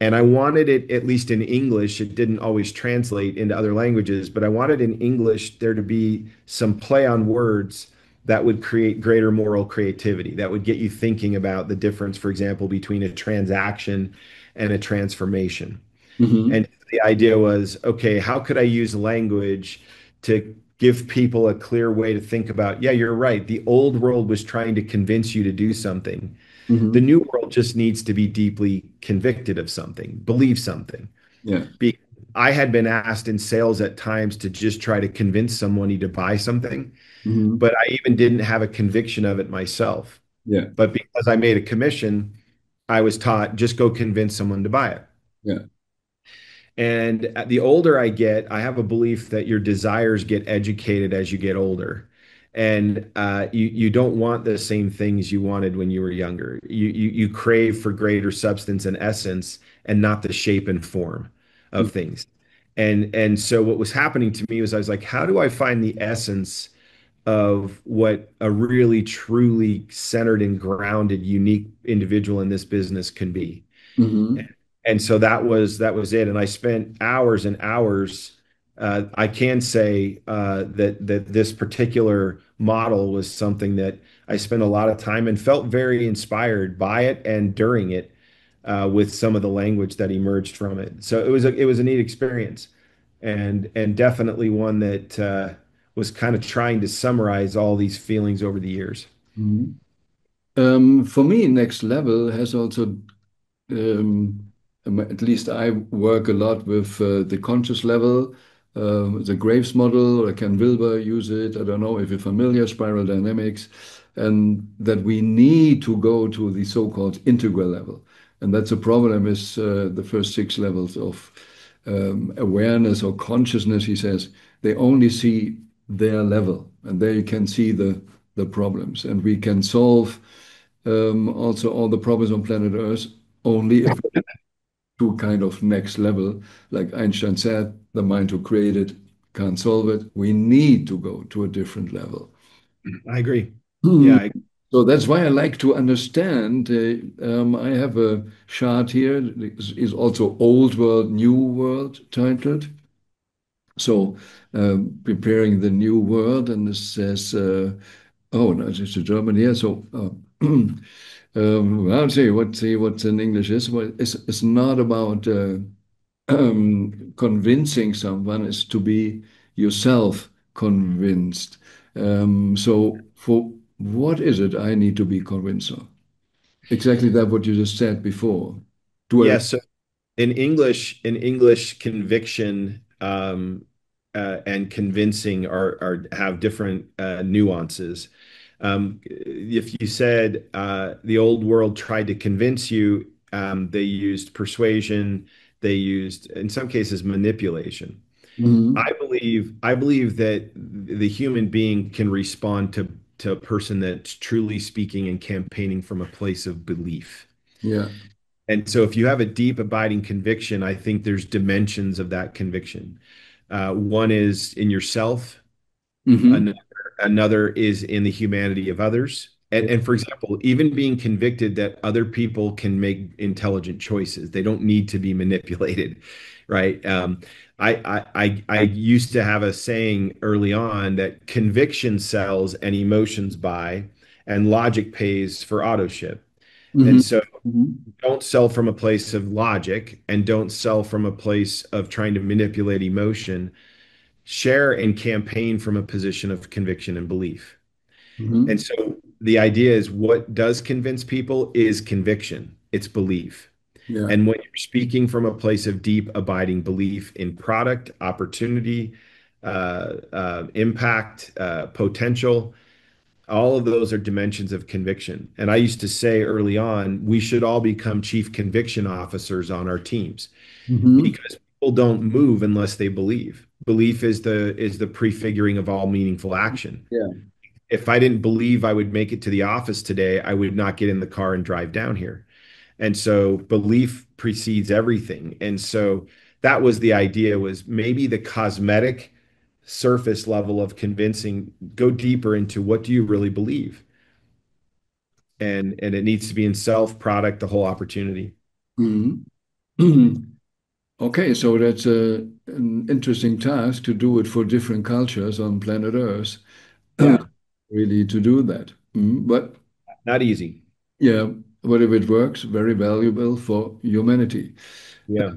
Speaker 1: and I wanted it, at least in English, it didn't always translate into other languages, but I wanted in English there to be some play on words that would create greater moral creativity, that would get you thinking about the difference, for example, between a transaction and a transformation.
Speaker 2: Hmm.
Speaker 1: And the idea was, okay, how could I use language to give people a clear way to think about, yeah, you're right. The old world was trying to convince you to do something. The
Speaker 2: Hmm.
Speaker 1: new world just needs to be deeply convicted of something, believe something.
Speaker 2: Yeah.
Speaker 1: Be I had been asked in sales at times to just try to convince somebody to buy something,
Speaker 2: Hmm.
Speaker 1: but I even didn't have a conviction of it myself.
Speaker 2: Yeah.
Speaker 1: But because I made a commission, I was taught just go convince someone to buy it.
Speaker 2: Yeah.
Speaker 1: And the older I get, I have a belief that your desires get educated as you get older. And you don't want the same things you wanted when you were younger. You crave for greater substance and essence and not the shape and form of things. And so what was happening to me was I was like, how do I find the essence of what a really truly centered and grounded, unique individual in this business can be?
Speaker 2: Hmm.
Speaker 1: And so that was it. And I spent hours and hours. I can say that this particular model was something that I spent a lot of time and felt very inspired by it and during it with some of the language that emerged from it. So it was a neat experience. and definitely one that was kind of trying to summarize all these feelings over the years.
Speaker 2: Mhm. For me, next level has also, um, at least I work a lot with the conscious level, the Graves model, or Ken Wilber use it. I don't know if you're familiar, spiral dynamics, and that we need to go to the so-called integral level. And that's a problem is the first six levels of awareness or consciousness, he says, they only see their level, and there you can see the problems. And we can solve also all the problems on planet Earth only if we do kind of next level. Like Einstein said, the mind who created can't solve it. We need to go to a different level.
Speaker 1: I agree.
Speaker 2: Hmm.
Speaker 1: Yeah,
Speaker 2: So that's why I like to understand. I have a chart here, is also Old World, New World titled. So preparing the new world, and this says, oh, no, it's a German here. So I'll see what in English is. Well, it's not about convincing someone, it's to be yourself convinced. So for what is it I need to be convinced of? Exactly that what you just said before. Do I?
Speaker 1: yeah. So in English, conviction and convincing are have different nuances. If you said the old world tried to convince you, they used persuasion, they used, in some cases, manipulation.
Speaker 2: Mhm.
Speaker 1: I believe that the human being can respond to a person that's truly speaking and campaigning from a place of belief.
Speaker 2: Yeah.
Speaker 1: And so if you have a deep abiding conviction, I think there's dimensions of that conviction. One is in yourself,
Speaker 2: Hmm.
Speaker 1: another, another is in the humanity of others. And for example, even being convicted that other people can make intelligent choices, they don't need to be manipulated, right? I used to have a saying early on that conviction sells and emotions buy, and logic pays for auto ship.
Speaker 2: Hmm.
Speaker 1: And so
Speaker 2: Hmm.
Speaker 1: don't sell from a place of logic and don't sell from a place of trying to manipulate emotion. Share and campaign from a position of conviction and belief. And
Speaker 2: Hmm.
Speaker 1: so the idea is what does convince people is conviction, it's belief.
Speaker 2: Yeah.
Speaker 1: And when you're speaking from a place of deep, abiding belief in product, opportunity, impact, potential, all of those are dimensions of conviction. And I used to say early on, we should all become chief conviction officers on our teams
Speaker 2: Hmm.
Speaker 1: because people don't move unless they believe. Belief is the prefiguring of all meaningful action.
Speaker 2: Yeah.
Speaker 1: If I didn't believe I would make it to the office today, I would not get in the car and drive down here. And so belief precedes everything. And so that was the idea, was maybe the cosmetic surface level of convincing, go deeper into what do you really believe? And it needs to be in self, product, the whole opportunity.
Speaker 2: Hmm. Okay, so that's an interesting task to do it for different cultures on planet Earth,
Speaker 1: Yeah,
Speaker 2: really to do that. But
Speaker 1: not easy.
Speaker 2: yeah, but if it works, very valuable for humanity.
Speaker 1: Yeah.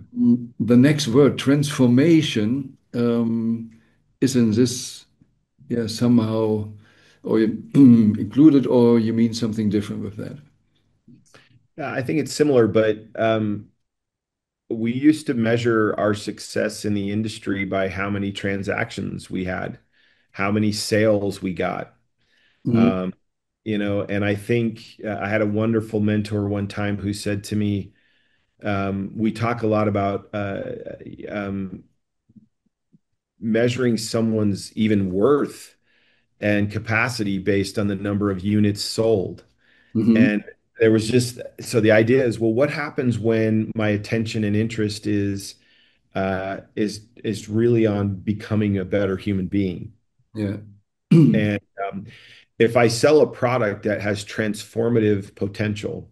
Speaker 2: The next word, transformation, isn't this, yeah, somehow or included, or you mean something different with that?
Speaker 1: Yeah, I think it's similar, but we used to measure our success in the industry by how many transactions we had, how many sales we got.
Speaker 2: Mhm.
Speaker 1: Um, and I think I had a wonderful mentor one time who said to me, we talk a lot about um, measuring someone's even worth and capacity based on the number of units sold.
Speaker 2: Mhm.
Speaker 1: And there was just, so the idea is, well, what happens when my attention and interest is really on becoming a better human being?
Speaker 2: Yeah.
Speaker 1: And if I sell a product that has transformative potential,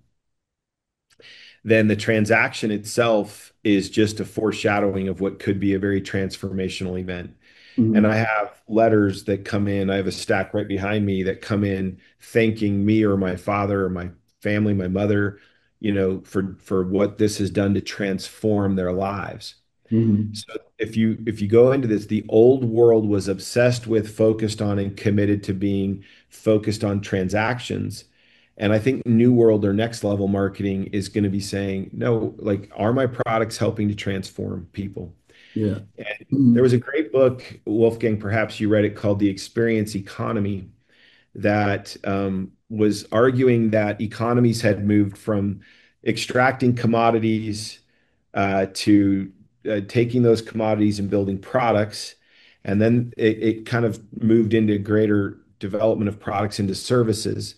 Speaker 1: then the transaction itself is just a foreshadowing of what could be a very transformational event. And
Speaker 2: Mhm.
Speaker 1: I have letters that come in. I have a stack right behind me that come in thanking me or my father or my family, my mother, for what this has done to transform their lives.
Speaker 2: Hmm.
Speaker 1: So if you go into this, the old world was obsessed with, focused on, and committed to being focused on transactions. And I think new world or next level marketing is going to be saying, no, like, are my products helping to transform people?
Speaker 2: Yeah.
Speaker 1: And there
Speaker 2: Mhm.
Speaker 1: was a great book, Wolfgang, perhaps you read it, called The Experience Economy, that was arguing that economies had moved from extracting commodities to taking those commodities and building products. And then it kind of moved into greater development of products into services.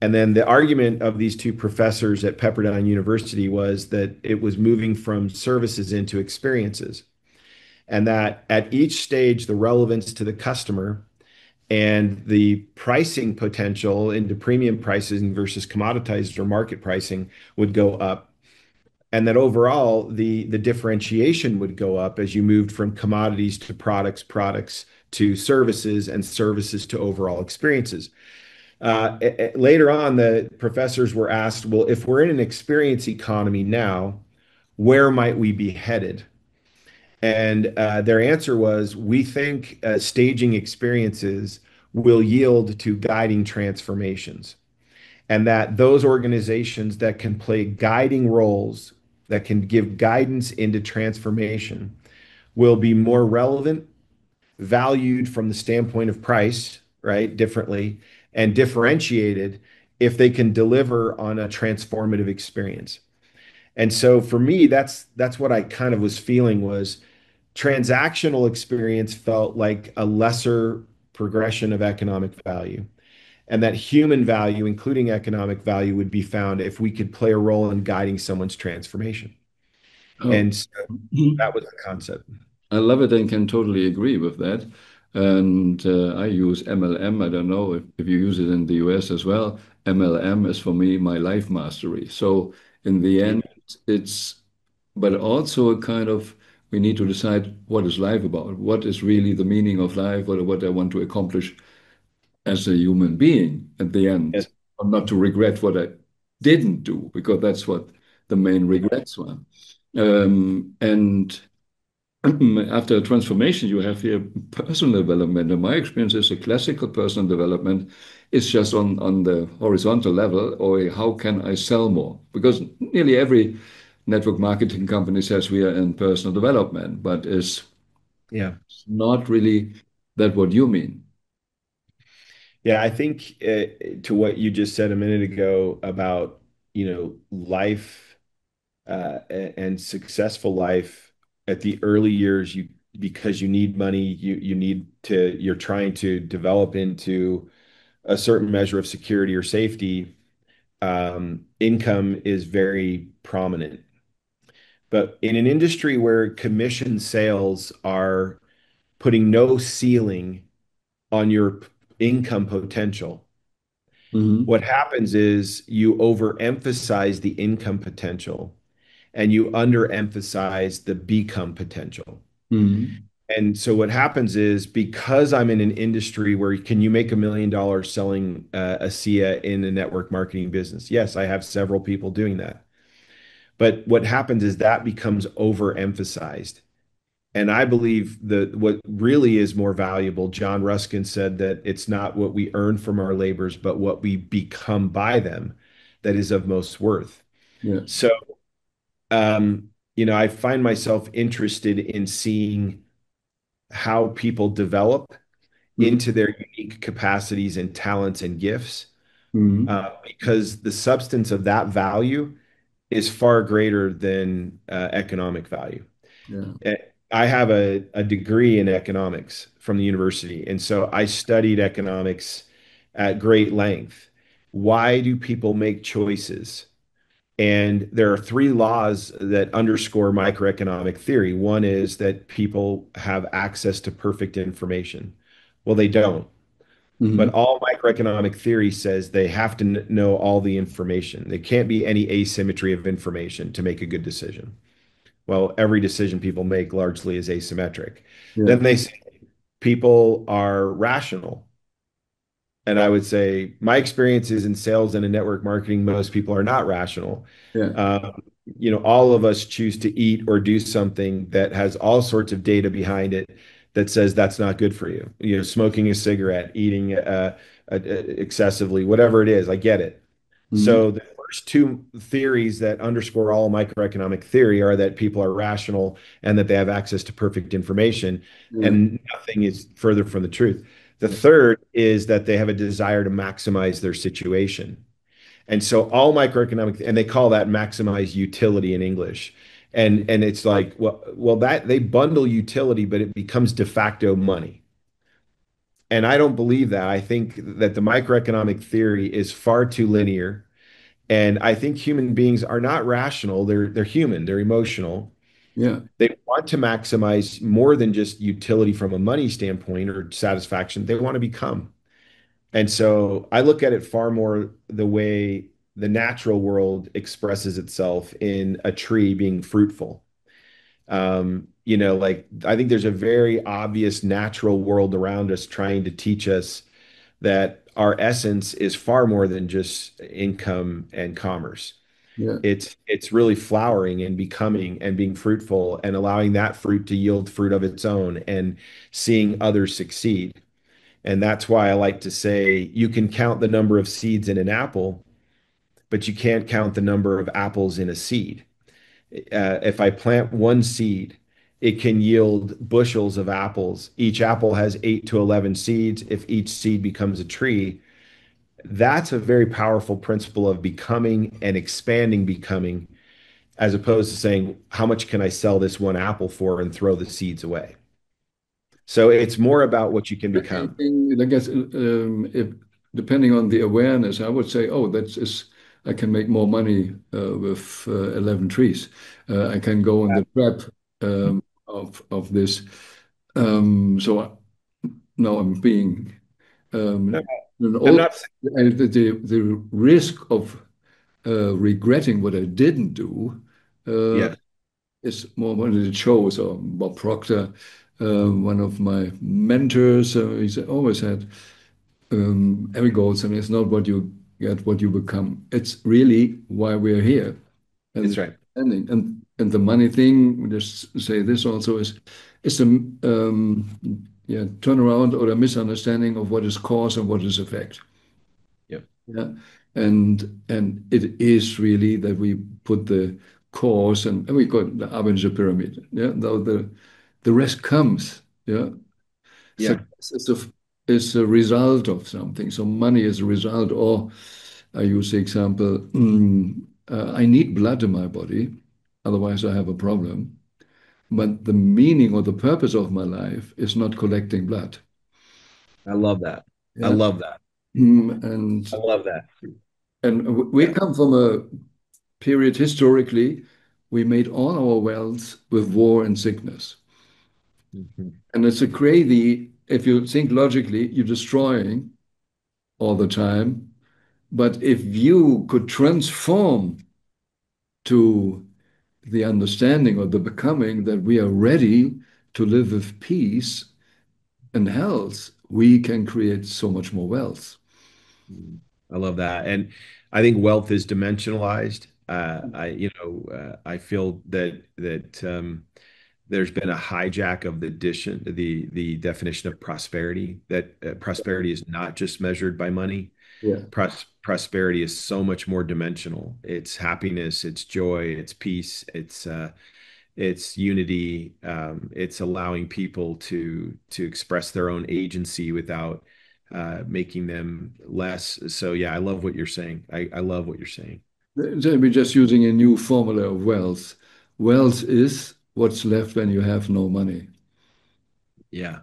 Speaker 1: And then the argument of these two professors at Pepperdine University was that it was moving from services into experiences. And that at each stage, the relevance to the customer and the pricing potential into premium pricing versus commoditized or market pricing would go up. And that overall, the differentiation would go up as you moved from commodities to products, products to services, and services to overall experiences. Later on, the professors were asked, well, if we're in an experience economy now, where might we be headed? And their answer was, we think staging experiences will yield to guiding transformations. And that those organizations that can play guiding roles, that can give guidance into transformation, will be more relevant, valued from the standpoint of price, right, differently, and differentiated if they can deliver on a transformative experience. And so for me, that's what I kind of was feeling was transactional experience felt like a lesser progression of economic value, and that human value, including economic value, would be found if we could play a role in guiding someone's transformation.
Speaker 2: Oh,
Speaker 1: And so that was the concept.
Speaker 2: I love it and can totally agree with that. And I use MLM. I don't know if you use it in the US as well. MLM is for me my life mastery. So in the
Speaker 1: Yeah.
Speaker 2: end, it's, but also a kind of, we need to decide what is life about? What is really the meaning of life? What I want to accomplish as a human being at the end,
Speaker 1: Yes.
Speaker 2: or not to regret what I didn't do, because that's what the main regrets were. And after a transformation, you have here personal development. And my experience is a classical personal development is just on the horizontal level, or how can I sell more? Because nearly every network marketing company says we are in personal development, but is
Speaker 1: Yeah.
Speaker 2: not really that what you mean.
Speaker 1: Yeah, I think to what you just said a minute ago about, life and successful life at the early years, because you need money, you're trying to develop into a certain measure of security or safety. Income is very prominent. But in an industry where commission sales are putting no ceiling on your income potential,
Speaker 2: Hmm.
Speaker 1: what happens is you overemphasize the income potential and you underemphasize the become potential.
Speaker 2: Hmm.
Speaker 1: And so what happens is, because I'm in an industry where can you make $1 million selling a SIA in a network marketing business? Yes, I have several people doing that. But what happens is that becomes overemphasized. And I believe that what really is more valuable, John Ruskin said that it's not what we earn from our labors, but what we become by them that is of most worth.
Speaker 2: Yeah.
Speaker 1: So, I find myself interested in seeing how people develop
Speaker 2: Hmm.
Speaker 1: into their unique capacities and talents and gifts,
Speaker 2: Hmm.
Speaker 1: because the substance of that value is far greater than economic value.
Speaker 2: Yeah.
Speaker 1: Eh, I have a degree in economics from the university, and so I studied economics at great length. Why do people make choices? And there are three laws that underscore microeconomic theory. One is that people have access to perfect information. Well, they don't.
Speaker 2: Hmm.
Speaker 1: But all microeconomic theory says they have to know all the information. There can't be any asymmetry of information to make a good decision. Well, every decision people make largely is asymmetric.
Speaker 2: Yeah.
Speaker 1: Then they say people are rational. And I would say my experience is in sales and in network marketing, most people are not rational.
Speaker 2: Yeah.
Speaker 1: Um, all of us choose to eat or do something that has all sorts of data behind it that says that's not good for you. Smoking a cigarette, eating excessively, whatever it is, I get it.
Speaker 2: Mhm.
Speaker 1: So the first two theories that underscore all microeconomic theory are that people are rational and that they have access to perfect information,
Speaker 2: Yeah,
Speaker 1: and nothing is further from the truth. The
Speaker 2: yeah,
Speaker 1: third is that they have a desire to maximize their situation. And so all microeconomic, and they call that maximize utility in English. And it's like, well, that they bundle utility, but it becomes de facto money. And I don't believe that. I think that the microeconomic theory is far too linear. And I think human beings are not rational. They're human, they're emotional.
Speaker 2: yeah,
Speaker 1: They want to maximize more than just utility from a money standpoint or satisfaction. They want to become. And so I look at it far more the way the natural world expresses itself in a tree being fruitful. Like I think there's a very obvious natural world around us trying to teach us that our essence is far more than just income and commerce.
Speaker 2: yeah.
Speaker 1: It's really flowering and becoming and being fruitful and allowing that fruit to yield fruit of its own and seeing others succeed. And that's why I like to say you can count the number of seeds in an apple, but you can't count the number of apples in a seed. If I plant one seed, it can yield bushels of apples. Each apple has 8 to 11 seeds. If each seed becomes a tree, that's a very powerful principle of becoming and expanding becoming, as opposed to saying, how much can I sell this one apple for and throw the seeds away? So it's more about what you can become.
Speaker 2: I guess if depending on the awareness, I would say, oh, that's is I can make more money with 11 trees. I can go in the trap of this. So now I'm being
Speaker 1: No,
Speaker 2: and
Speaker 1: I'm
Speaker 2: all
Speaker 1: not.
Speaker 2: the risk of regretting what I didn't do uh,
Speaker 1: Yeah,
Speaker 2: is more one of the shows. Or Bob Proctor, one of my mentors, always had every goal. I mean, it's not what you get, what you become. It's really why we're here. And
Speaker 1: that's right.
Speaker 2: and the money thing, we just say this also is a yeah, turnaround or a misunderstanding of what is cause and what is effect.
Speaker 1: Yep.
Speaker 2: Yeah. And it is really that we put the cause and we call it the Abinger pyramid. Yeah. Though the rest comes. Yeah.
Speaker 1: Yeah.
Speaker 2: Success is a result of something. So money is a result. Or I use the example, I need blood in my body, otherwise I have a problem. But the meaning or the purpose of my life is not collecting blood.
Speaker 1: I love that. I
Speaker 2: Yeah.
Speaker 1: love that.
Speaker 2: Mm, And
Speaker 1: I love that.
Speaker 2: we
Speaker 1: Yeah.
Speaker 2: come from a period historically, we made all our wealth with war and sickness.
Speaker 1: Mhm.
Speaker 2: And it's a crazy, if you think logically, you're destroying all the time. But if you could transform to the understanding or the becoming that we are ready to live with peace and health, we can create so much more wealth.
Speaker 1: I love that. And I think wealth is dimensionalized. I feel that there's been a hijack of the definition of prosperity, that prosperity is not just measured by money.
Speaker 2: Yeah.
Speaker 1: Prosperity is so much more dimensional. It's happiness, it's joy, it's peace, it's unity. It's allowing people to express their own agency without making them less. So yeah, I love what you're saying. I love what you're saying.
Speaker 2: We're just using a new formula of wealth. Wealth is what's left when you have no money.
Speaker 1: Yeah,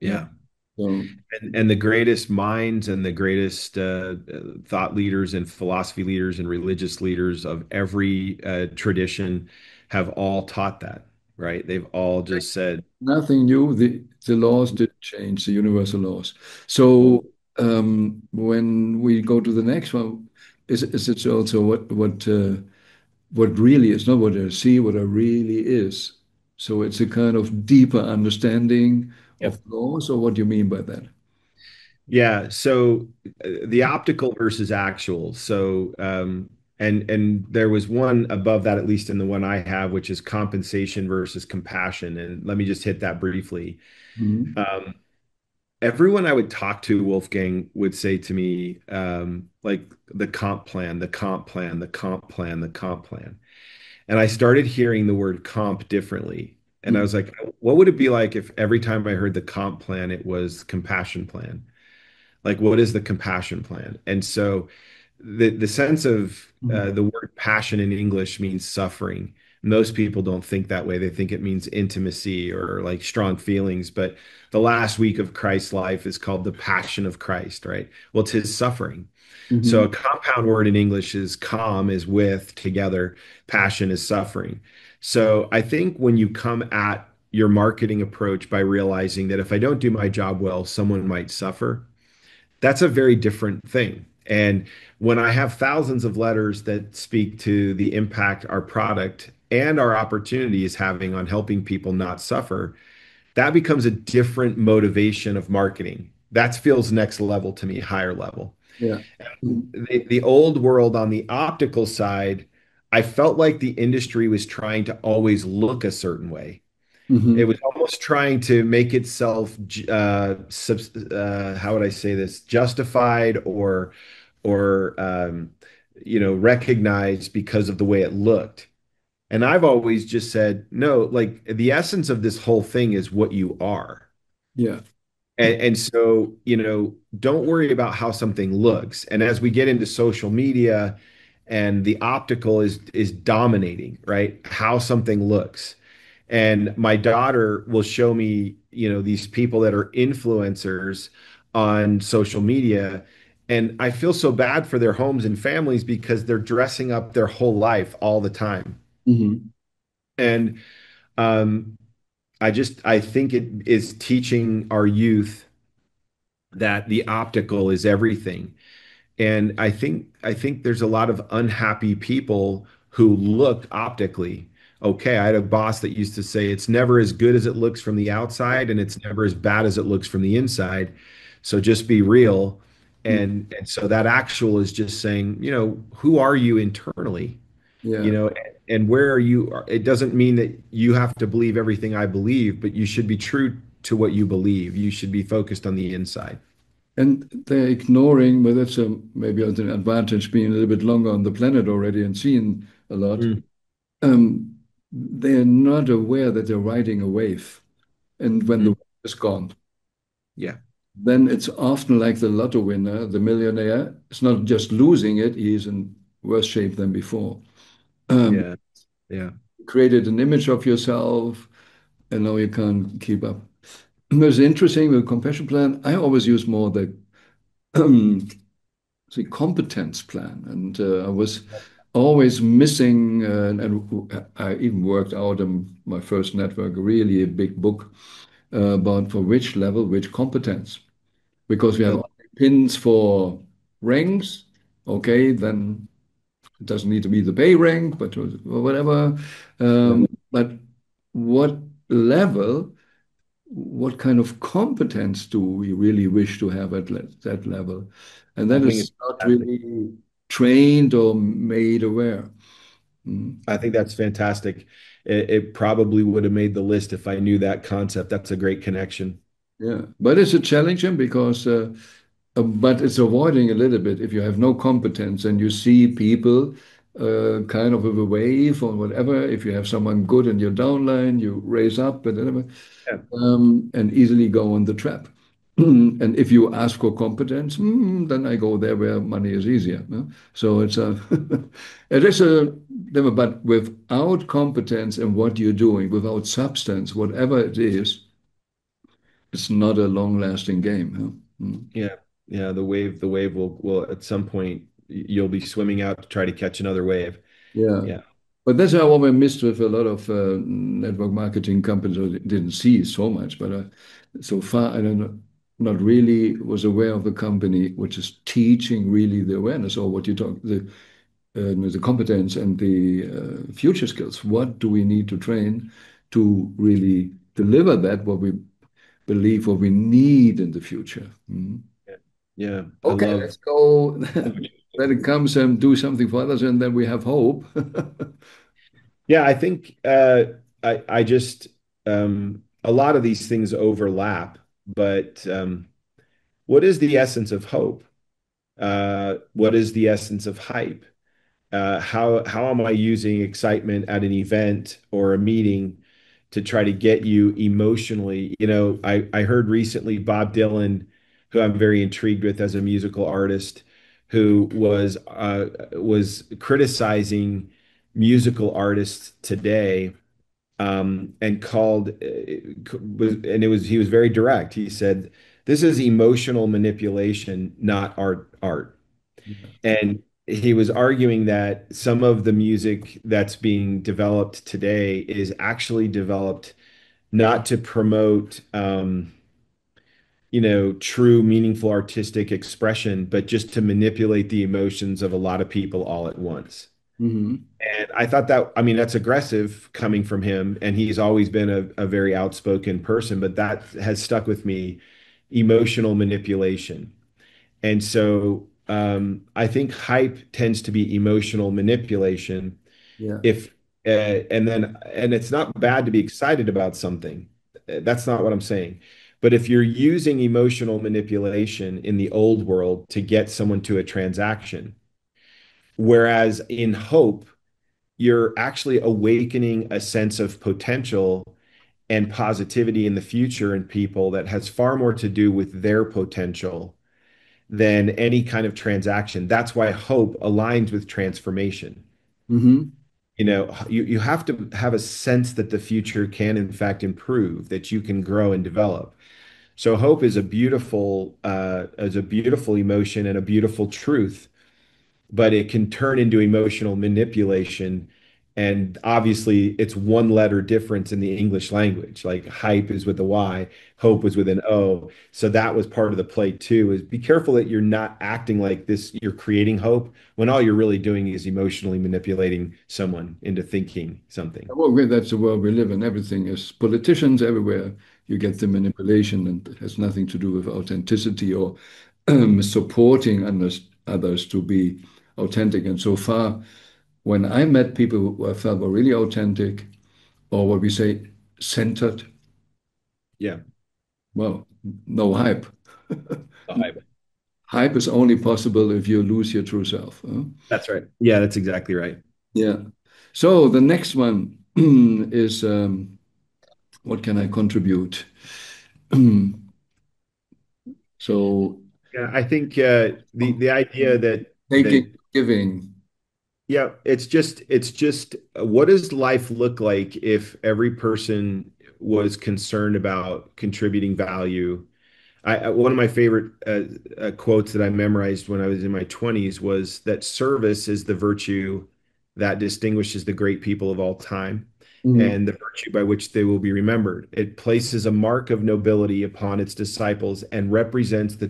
Speaker 2: Yeah.
Speaker 1: yeah.
Speaker 2: So
Speaker 1: And the greatest minds and the greatest thought leaders and philosophy leaders and religious leaders of every tradition have all taught that, right? They've all just said,
Speaker 2: nothing new. The laws didn't change, the universal laws. So when we go to the next one, is it also what really is not what I see, what I really is. So it's a kind of deeper understanding of
Speaker 1: yep.
Speaker 2: laws, or what do you mean by that?
Speaker 1: Yeah. So the optical versus actual. So And there was one above that, at least in the one I have, which is compensation versus compassion. And let me just hit that briefly.
Speaker 2: Mhm.
Speaker 1: Um, Everyone I would talk to, Wolfgang, would say to me, like the comp plan, the comp plan, the comp plan, the comp plan. And I started hearing the word comp differently. And I
Speaker 2: Mhm.
Speaker 1: was like, what would it be like if every time I heard the comp plan, it was compassion plan? Like, what is the compassion plan? And so the sense of
Speaker 2: Mhm.
Speaker 1: the word passion in English means suffering. Most people don't think that way. They think it means intimacy or like strong feelings. But the last week of Christ's life is called the Passion of Christ, right? Well, it's his suffering. So
Speaker 2: Mhm.
Speaker 1: a compound word in English is calm, is with, together. Passion is suffering. So I think when you come at your marketing approach by realizing that if I don't do my job well, someone might suffer, that's a very different thing. And when I have thousands of letters that speak to the impact our product and our opportunity is having on helping people not suffer, that becomes a different motivation of marketing. That feels next level to me, higher level.
Speaker 2: Yeah. Mhm.
Speaker 1: The old world on the optical side, I felt like the industry was trying to always look a certain way. It
Speaker 2: Mhm.
Speaker 1: was almost trying to make itself, how would I say this, justified or recognized because of the way it looked. And I've always just said, no, like the essence of this whole thing is what you are.
Speaker 2: Yeah.
Speaker 1: And so, don't worry about how something looks. And as we get into social media and the optical is dominating, right? How something looks. And my daughter will show me, these people that are influencers on social media. And I feel so bad for their homes and families because they're dressing up their whole life all the time.
Speaker 2: Mhm.
Speaker 1: And um, I think it is teaching our youth that the optical is everything. And I think there's a lot of unhappy people who look optically okay. I had a boss that used to say it's never as good as it looks from the outside, and it's never as bad as it looks from the inside. So just be real.
Speaker 2: Mhm.
Speaker 1: And so that actual is just saying, who are you internally? You
Speaker 2: Yeah.
Speaker 1: know, and where are you? It doesn't mean that you have to believe everything I believe, but you should be true to what you believe. You should be focused on the inside.
Speaker 2: And they're ignoring, but that's maybe an advantage being a little bit longer on the planet already and seeing a lot.
Speaker 1: Mm,
Speaker 2: They're not aware that they're riding a wave. And when the
Speaker 1: mm,
Speaker 2: wave is gone,
Speaker 1: yeah.
Speaker 2: then it's often like the lotto winner, the millionaire. It's not just losing it, he's in worse shape than before. Um,
Speaker 1: Yeah. Yeah.
Speaker 2: Created an image of yourself, and now you can't keep up. It's interesting with compassion plan. I always use more um, the competence plan, and I was always missing. And I even worked out in my first network really a big book about for which level, which competence, because we have
Speaker 1: I,
Speaker 2: only pins for ranks. Okay, then it doesn't need to be the pay rank, but whatever.
Speaker 1: yeah.
Speaker 2: But what level? What kind of competence do we really wish to have at that level? And
Speaker 1: I
Speaker 2: that
Speaker 1: think
Speaker 2: is
Speaker 1: it's
Speaker 2: not
Speaker 1: fantastic.
Speaker 2: really trained or made aware. Mm.
Speaker 1: I think that's fantastic. It probably would have made the list if I knew that concept. That's a great connection.
Speaker 2: Yeah, but it's a challenging because, but it's avoiding a little bit if you have no competence and you see people kind of with a wave or whatever. If you have someone good in your downline, you raise up, whatever.
Speaker 1: Yeah.
Speaker 2: And easily go on the trap. And if you ask for competence, then I go there where money is easier. No? So it's a, it is a, but without competence in what you're doing, without substance, whatever it is, it's not a long-lasting game. Huh? Mm.
Speaker 1: Yeah. Yeah. The wave will at some point you'll be swimming out to try to catch another wave.
Speaker 2: Yeah.
Speaker 1: Yeah.
Speaker 2: But that's how I missed with a lot of network marketing companies. I didn't see so much, but so far I don't know, not really was aware of a company which is teaching really the awareness or what you talk the competence and the future skills. What do we need to train to really deliver that what we believe what we need in the future? Mm.
Speaker 1: Yeah. Yeah. I
Speaker 2: Okay,
Speaker 1: love
Speaker 2: let's go. then it comes and do something for others, and then we have hope.
Speaker 1: Yeah, I think I just a lot of these things overlap, but what is the essence of hope? What is the essence of hype? How am I using excitement at an event or a meeting to try to get you emotionally? I heard recently Bob Dylan, who I'm very intrigued with as a musical artist, who was criticizing musical artists today, and called and it was he was very direct. He said, "This is emotional manipulation, not art." And he was arguing that some of the music that's being developed today is actually developed not to promote, true, meaningful artistic expression, but just to manipulate the emotions of a lot of people all at once.
Speaker 2: Hmm.
Speaker 1: And I thought that, I mean, that's aggressive coming from him. And he's always been a very outspoken person, but that has stuck with me, emotional manipulation. And so I think hype tends to be emotional manipulation.
Speaker 2: Yeah.
Speaker 1: If and it's not bad to be excited about something. That's not what I'm saying. But if you're using emotional manipulation in the old world to get someone to a transaction, whereas in hope, you're actually awakening a sense of potential and positivity in the future in people that has far more to do with their potential than any kind of transaction. That's why hope aligns with transformation.
Speaker 2: Hmm.
Speaker 1: You have to have a sense that the future can in fact improve, that you can grow and develop. So hope is a beautiful emotion and a beautiful truth, but it can turn into emotional manipulation. And obviously, it's one letter difference in the English language. Like hype is with a Y, hope was with an O. So that was part of the play too, is be careful that you're not acting like this, you're creating hope when all you're really doing is emotionally manipulating someone into thinking something.
Speaker 2: Well, that's the world we live in. Everything is politicians everywhere. You get the manipulation, and it has nothing to do with authenticity or supporting others to be authentic. And so far, when I met people who I felt were really authentic, or what we say, centered,
Speaker 1: Yeah.
Speaker 2: well, no hype.
Speaker 1: The hype.
Speaker 2: Hype is only possible if you lose your true self. Huh?
Speaker 1: That's right. Yeah, that's exactly right.
Speaker 2: Yeah. So the next one is what can I contribute? So
Speaker 1: Yeah, I think the idea that
Speaker 2: taking, giving.
Speaker 1: yeah, it's just what does life look like if every person was concerned about contributing value? One of my favorite quotes that I memorized when I was in my 20s was that service is the virtue that distinguishes the great people of all time
Speaker 2: Mhm.
Speaker 1: and the virtue by which they will be remembered. It places a mark of nobility upon its disciples and represents the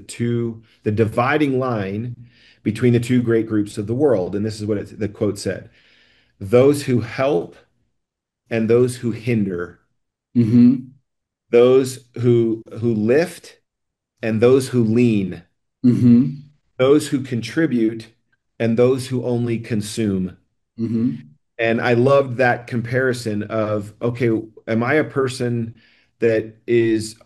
Speaker 1: dividing line between the two great groups of the world. And this is what the quote said: those who help and those who hinder,
Speaker 2: Hmm.
Speaker 1: those who lift and those who lean,
Speaker 2: Hmm.
Speaker 1: those who contribute and those who only consume.
Speaker 2: Hmm.
Speaker 1: And I loved that comparison of, okay, am I a person that is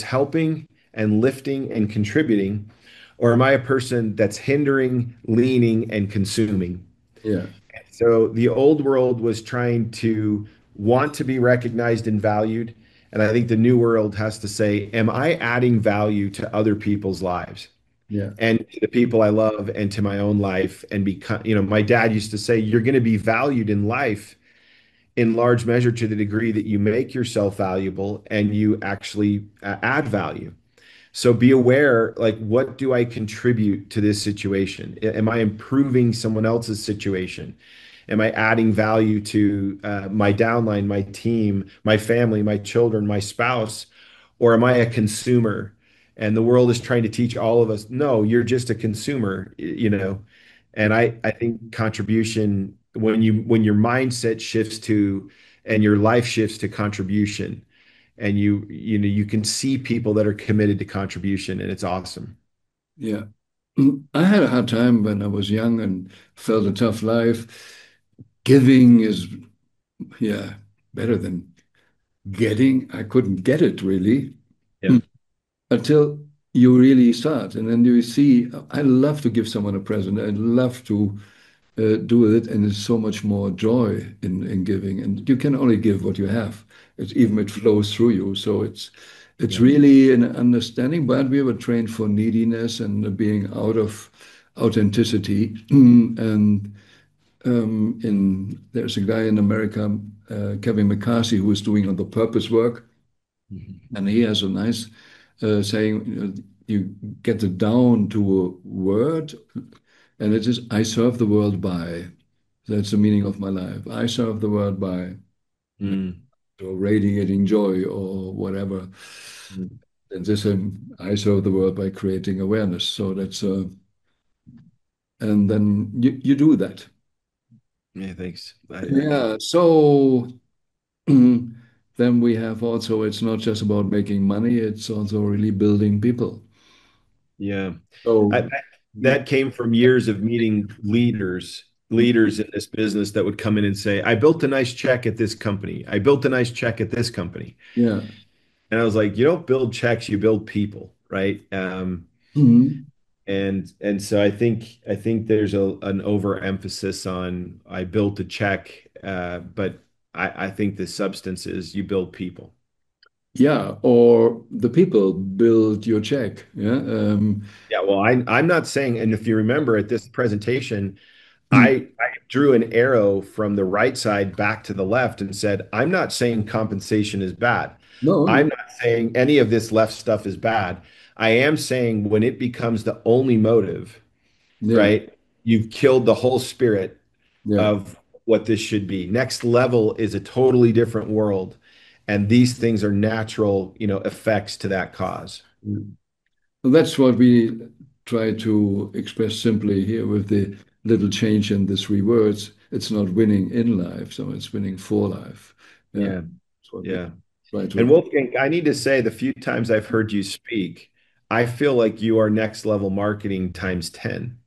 Speaker 1: helping and lifting and contributing, or am I a person that's hindering, leaning, and consuming?
Speaker 2: Yeah.
Speaker 1: So the old world was trying to want to be recognized and valued. And I think the new world has to say, am I adding value to other people's lives
Speaker 2: Yeah.
Speaker 1: and to the people I love and to my own life? And become, my dad used to say, you're going to be valued in life in large measure to the degree that you make yourself valuable and you actually add value. So be aware, like, what do I contribute to this situation? Am I improving someone else's situation? Am I adding value to my downline, my team, my family, my children, my spouse? Or am I a consumer? And the world is trying to teach all of us, no, you're just a consumer. And I think contribution, when your mindset shifts to and your life shifts to contribution, and you can see people that are committed to contribution, and it's awesome.
Speaker 2: Yeah. I had a hard time when I was young and felt a tough life. Giving is, yeah, better than getting. I couldn't get it really
Speaker 1: Yeah.
Speaker 2: until you really start. And then you see, I love to give someone a present. I love to do it. And there's so much more joy in giving. And you can only give what you have. It's even it flows through you. So it's
Speaker 1: Yeah.
Speaker 2: really an understanding, but we were trained for neediness and being out of authenticity. And there's a guy in America, Kevin McCarthy, who is doing on the purpose work,
Speaker 1: Mhm.
Speaker 2: and he has a nice saying. You get it down to a word, and it is, "I serve the world by." That's the meaning of my life. I serve the world by
Speaker 1: Mm.
Speaker 2: or radiating joy or whatever.
Speaker 1: Mm.
Speaker 2: And this, I serve the world by creating awareness. So that's and then you do that.
Speaker 1: Yeah, thanks.
Speaker 2: Yeah. So. Then we have also, it's not just about making money, it's also really building people.
Speaker 1: Yeah.
Speaker 2: So,
Speaker 1: I, that came from years of meeting leaders in this business that would come in and say, I built a nice check at this company. I built a nice check at this company.
Speaker 2: yeah.
Speaker 1: And I was like, you don't build checks, you build people, right?
Speaker 2: Mhm.
Speaker 1: And so I think there's an overemphasis on I built a check, but I think the substance is you build people.
Speaker 2: Yeah. Or the people build your check. Yeah.
Speaker 1: Yeah, well, I'm not saying, and if you remember at this presentation, I drew an arrow from the right side back to the left and said, I'm not saying compensation is bad.
Speaker 2: No,
Speaker 1: I'm
Speaker 2: no.
Speaker 1: not saying any of this left stuff is bad. I am saying when it becomes the only motive,
Speaker 2: Yeah.
Speaker 1: right? You've killed the whole spirit
Speaker 2: Yeah.
Speaker 1: of what this should be. Next level is a totally different world, and these things are natural, effects to that cause.
Speaker 2: Mm. Well, that's what we try to express simply here with the little change in the three words. It's not winning in life, so it's winning for life. Yeah.
Speaker 1: Yeah,
Speaker 2: That's what we
Speaker 1: yeah.
Speaker 2: try to
Speaker 1: And
Speaker 2: express.
Speaker 1: Wolfgang, I need to say the few times I've heard you speak, I feel like you are next level marketing times 10.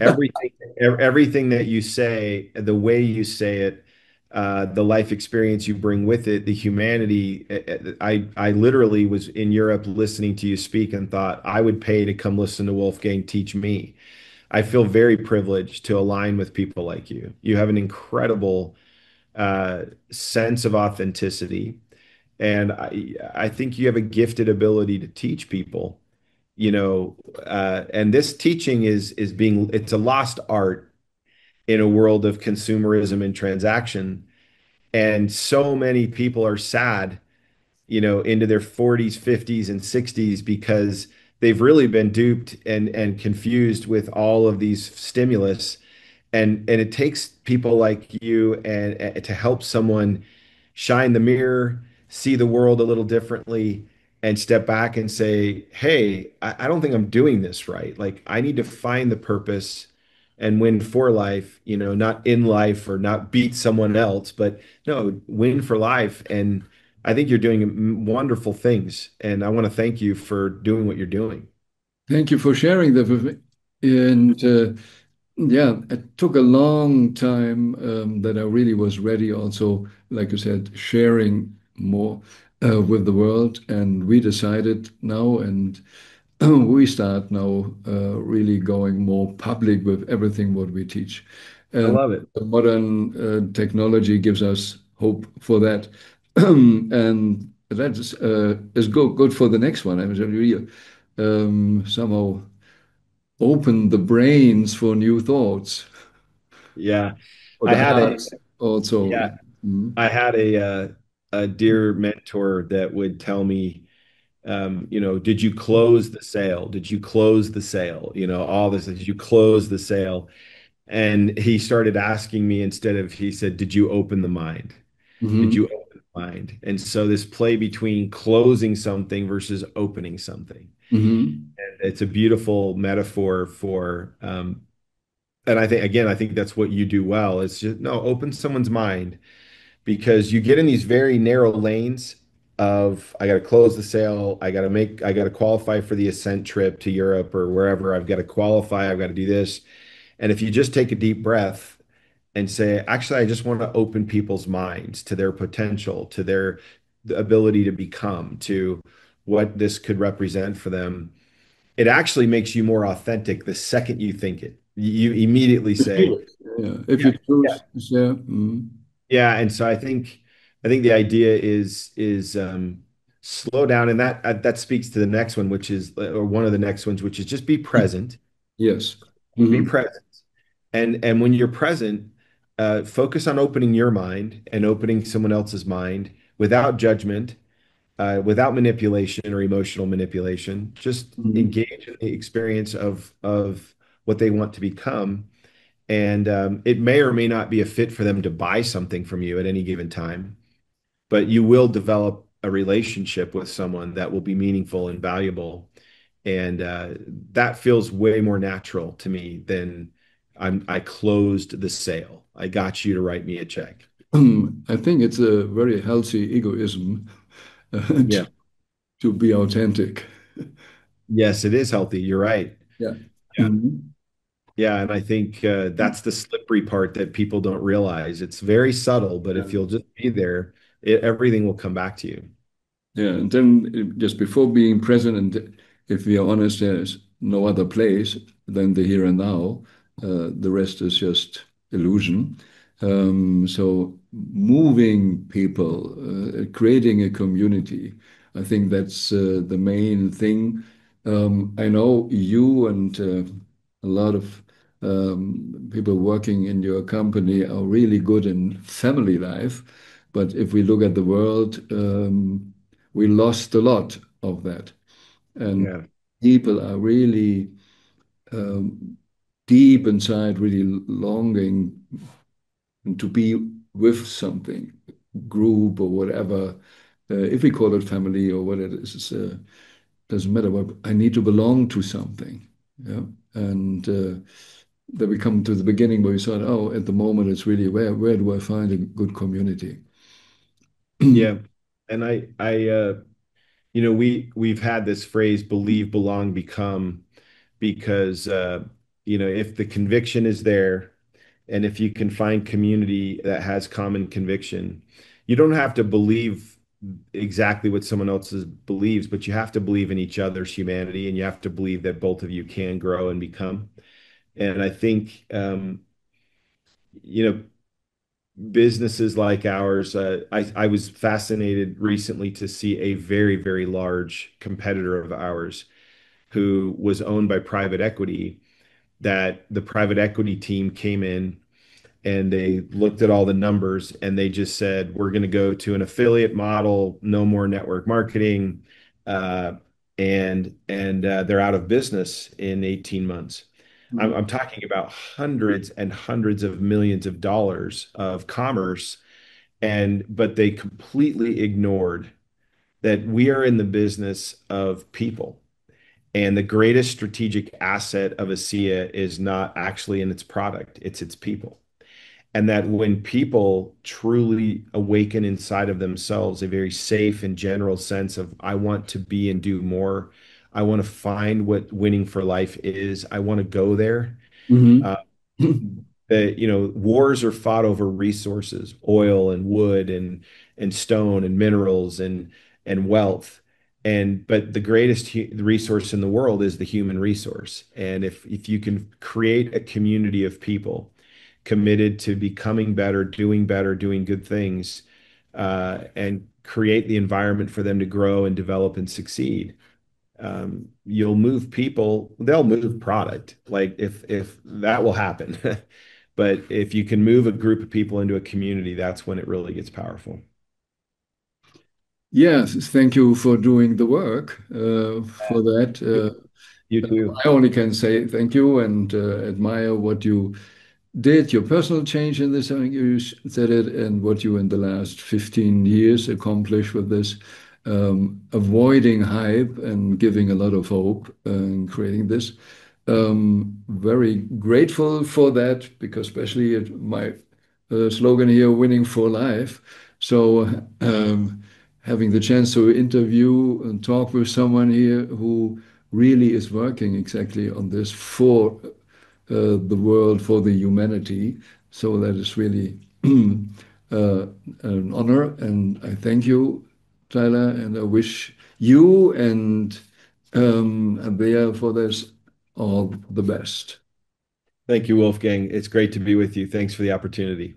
Speaker 1: Everything that you say, the way you say it, the life experience you bring with it, the humanity. I literally was in Europe listening to you speak and thought I would pay to come listen to Wolfgang teach me. I feel very privileged to align with people like you. You have an incredible sense of authenticity, and I think you have a gifted ability to teach people. And this teaching is being it's a lost art in a world of consumerism and transaction. And so many people are sad, into their 40s, 50s, and 60s because they've really been duped and confused with all of these stimulus. And it takes people like you and to help someone shine the mirror, see the world a little differently, and step back and say, hey, I don't think I'm doing this right. Like, I need to find the purpose and win for life, not in life or not beat someone else, but no, win for life. And I think you're doing wonderful things. And I want to thank you for doing what you're doing.
Speaker 2: Thank you for sharing that with me. And yeah, it took a long time that I really was ready, also, like you said, sharing more with the world. And we decided now, and we start now really going more public with everything what we teach.
Speaker 1: I
Speaker 2: And
Speaker 1: love it.
Speaker 2: the modern technology gives us hope for that. And that is good for the next one. I mean, really somehow open the brains for new thoughts,
Speaker 1: Yeah.
Speaker 2: or
Speaker 1: I
Speaker 2: the
Speaker 1: had a,
Speaker 2: hearts also.
Speaker 1: yeah,
Speaker 2: Mhm.
Speaker 1: I had a dear mentor that would tell me, did you close the sale? Did you close the sale? All this, did you close the sale? And he started asking me instead of, he said, did you open the mind? Did
Speaker 2: Mhm.
Speaker 1: you open the mind? And so this play between closing something versus opening something.
Speaker 2: Mhm.
Speaker 1: And it's a beautiful metaphor for, and I think, again, I think that's what you do well. It's just, no, open someone's mind because you get in these very narrow lanes of I got to close the sale, I got to qualify for the Ascent trip to Europe or wherever, I've got to qualify, I've got to do this. And if you just take a deep breath and say, actually, I just want to open people's minds to their potential, to their ability to become, to what this could represent for them, it actually makes you more authentic the second you think it. You immediately
Speaker 2: You feel
Speaker 1: say,
Speaker 2: it. Yeah. If
Speaker 1: yeah,
Speaker 2: you
Speaker 1: yeah,
Speaker 2: choose to share,
Speaker 1: yeah. And so I think the idea is slow down, and that speaks to the next one, which is or one of the next ones, which is just be present.
Speaker 2: yes.
Speaker 1: Be
Speaker 2: Hmm.
Speaker 1: present. And when you're present, focus on opening your mind and opening someone else's mind without judgment, without manipulation or emotional manipulation. Just
Speaker 2: Hmm.
Speaker 1: engage in the experience of what they want to become. And it may or may not be a fit for them to buy something from you at any given time, but you will develop a relationship with someone that will be meaningful and valuable. And that feels way more natural to me than I closed the sale. I got you to write me a check.
Speaker 2: I think it's a very healthy egoism
Speaker 1: Yeah.
Speaker 2: to be authentic.
Speaker 1: Yes, it is healthy. You're right.
Speaker 2: Yeah.
Speaker 1: Yeah.
Speaker 2: Mhm.
Speaker 1: Yeah. And I think that's the slippery part that people don't realize. It's very subtle, but if you'll just be there, everything will come back to you.
Speaker 2: Yeah, and then just before being present, if we are honest, there's no other place than the here and now. The rest is just illusion. So moving people, creating a community, I think that's the main thing. I know you and a lot of people working in your company are really good in family life. But if we look at the world, we lost a lot of that. And
Speaker 1: Yeah.
Speaker 2: people are really um, deep inside, really longing to be with something, group or whatever. If we call it family or what it is, doesn't matter. But I need to belong to something. Yeah. And then we come to the beginning where we thought, oh, at the moment it's really where do I find a good community?
Speaker 1: Yeah. And we've had this phrase, believe, belong, become, because, if the conviction is there, and if you can find community that has common conviction, you don't have to believe exactly what someone else believes, but you have to believe in each other's humanity, and you have to believe that both of you can grow and become. And I think, you know, businesses like ours, I was fascinated recently to see a very, very large competitor of ours who was owned by private equity, that the private equity team came in and they looked at all the numbers and they just said, we're going to go to an affiliate model, no more network marketing. Uh, and they're out of business in 18 months. I'm talking about hundreds and hundreds of millions of dollars of commerce. But they completely ignored that we are in the business of people. And the greatest strategic asset of ASEA is not actually in its product, it's its people. And that when people truly awaken inside of themselves a very safe and general sense of, I want to be and do more, I want to find what winning for life is, I want to go there.
Speaker 2: Mhm.
Speaker 1: Uh, that wars are fought over resources, oil and wood and stone and minerals and wealth, but the greatest resource in the world is the human resource. And if you can create a community of people committed to becoming better, doing good things, and create the environment for them to grow and develop and succeed, you'll move people, they'll move product. Like if that will happen. But if you can move a group of people into a community, that's when it really gets powerful.
Speaker 2: Yes, thank you for doing the work for that.
Speaker 1: You too.
Speaker 2: I only can say thank you and admire what you did, your personal change in this, I think you said it, and what you in the last 15 years accomplished with this, avoiding hype and giving a lot of hope and creating this. Very grateful for that because especially my slogan here, winning for life. So having the chance to interview and talk with someone here who really is working exactly on this for the world, for the humanity. So that is really an honor, and I thank you, Tyler, and I wish you and Bea for this all the best.
Speaker 1: Thank you, Wolfgang. It's great to be with you. Thanks for the opportunity.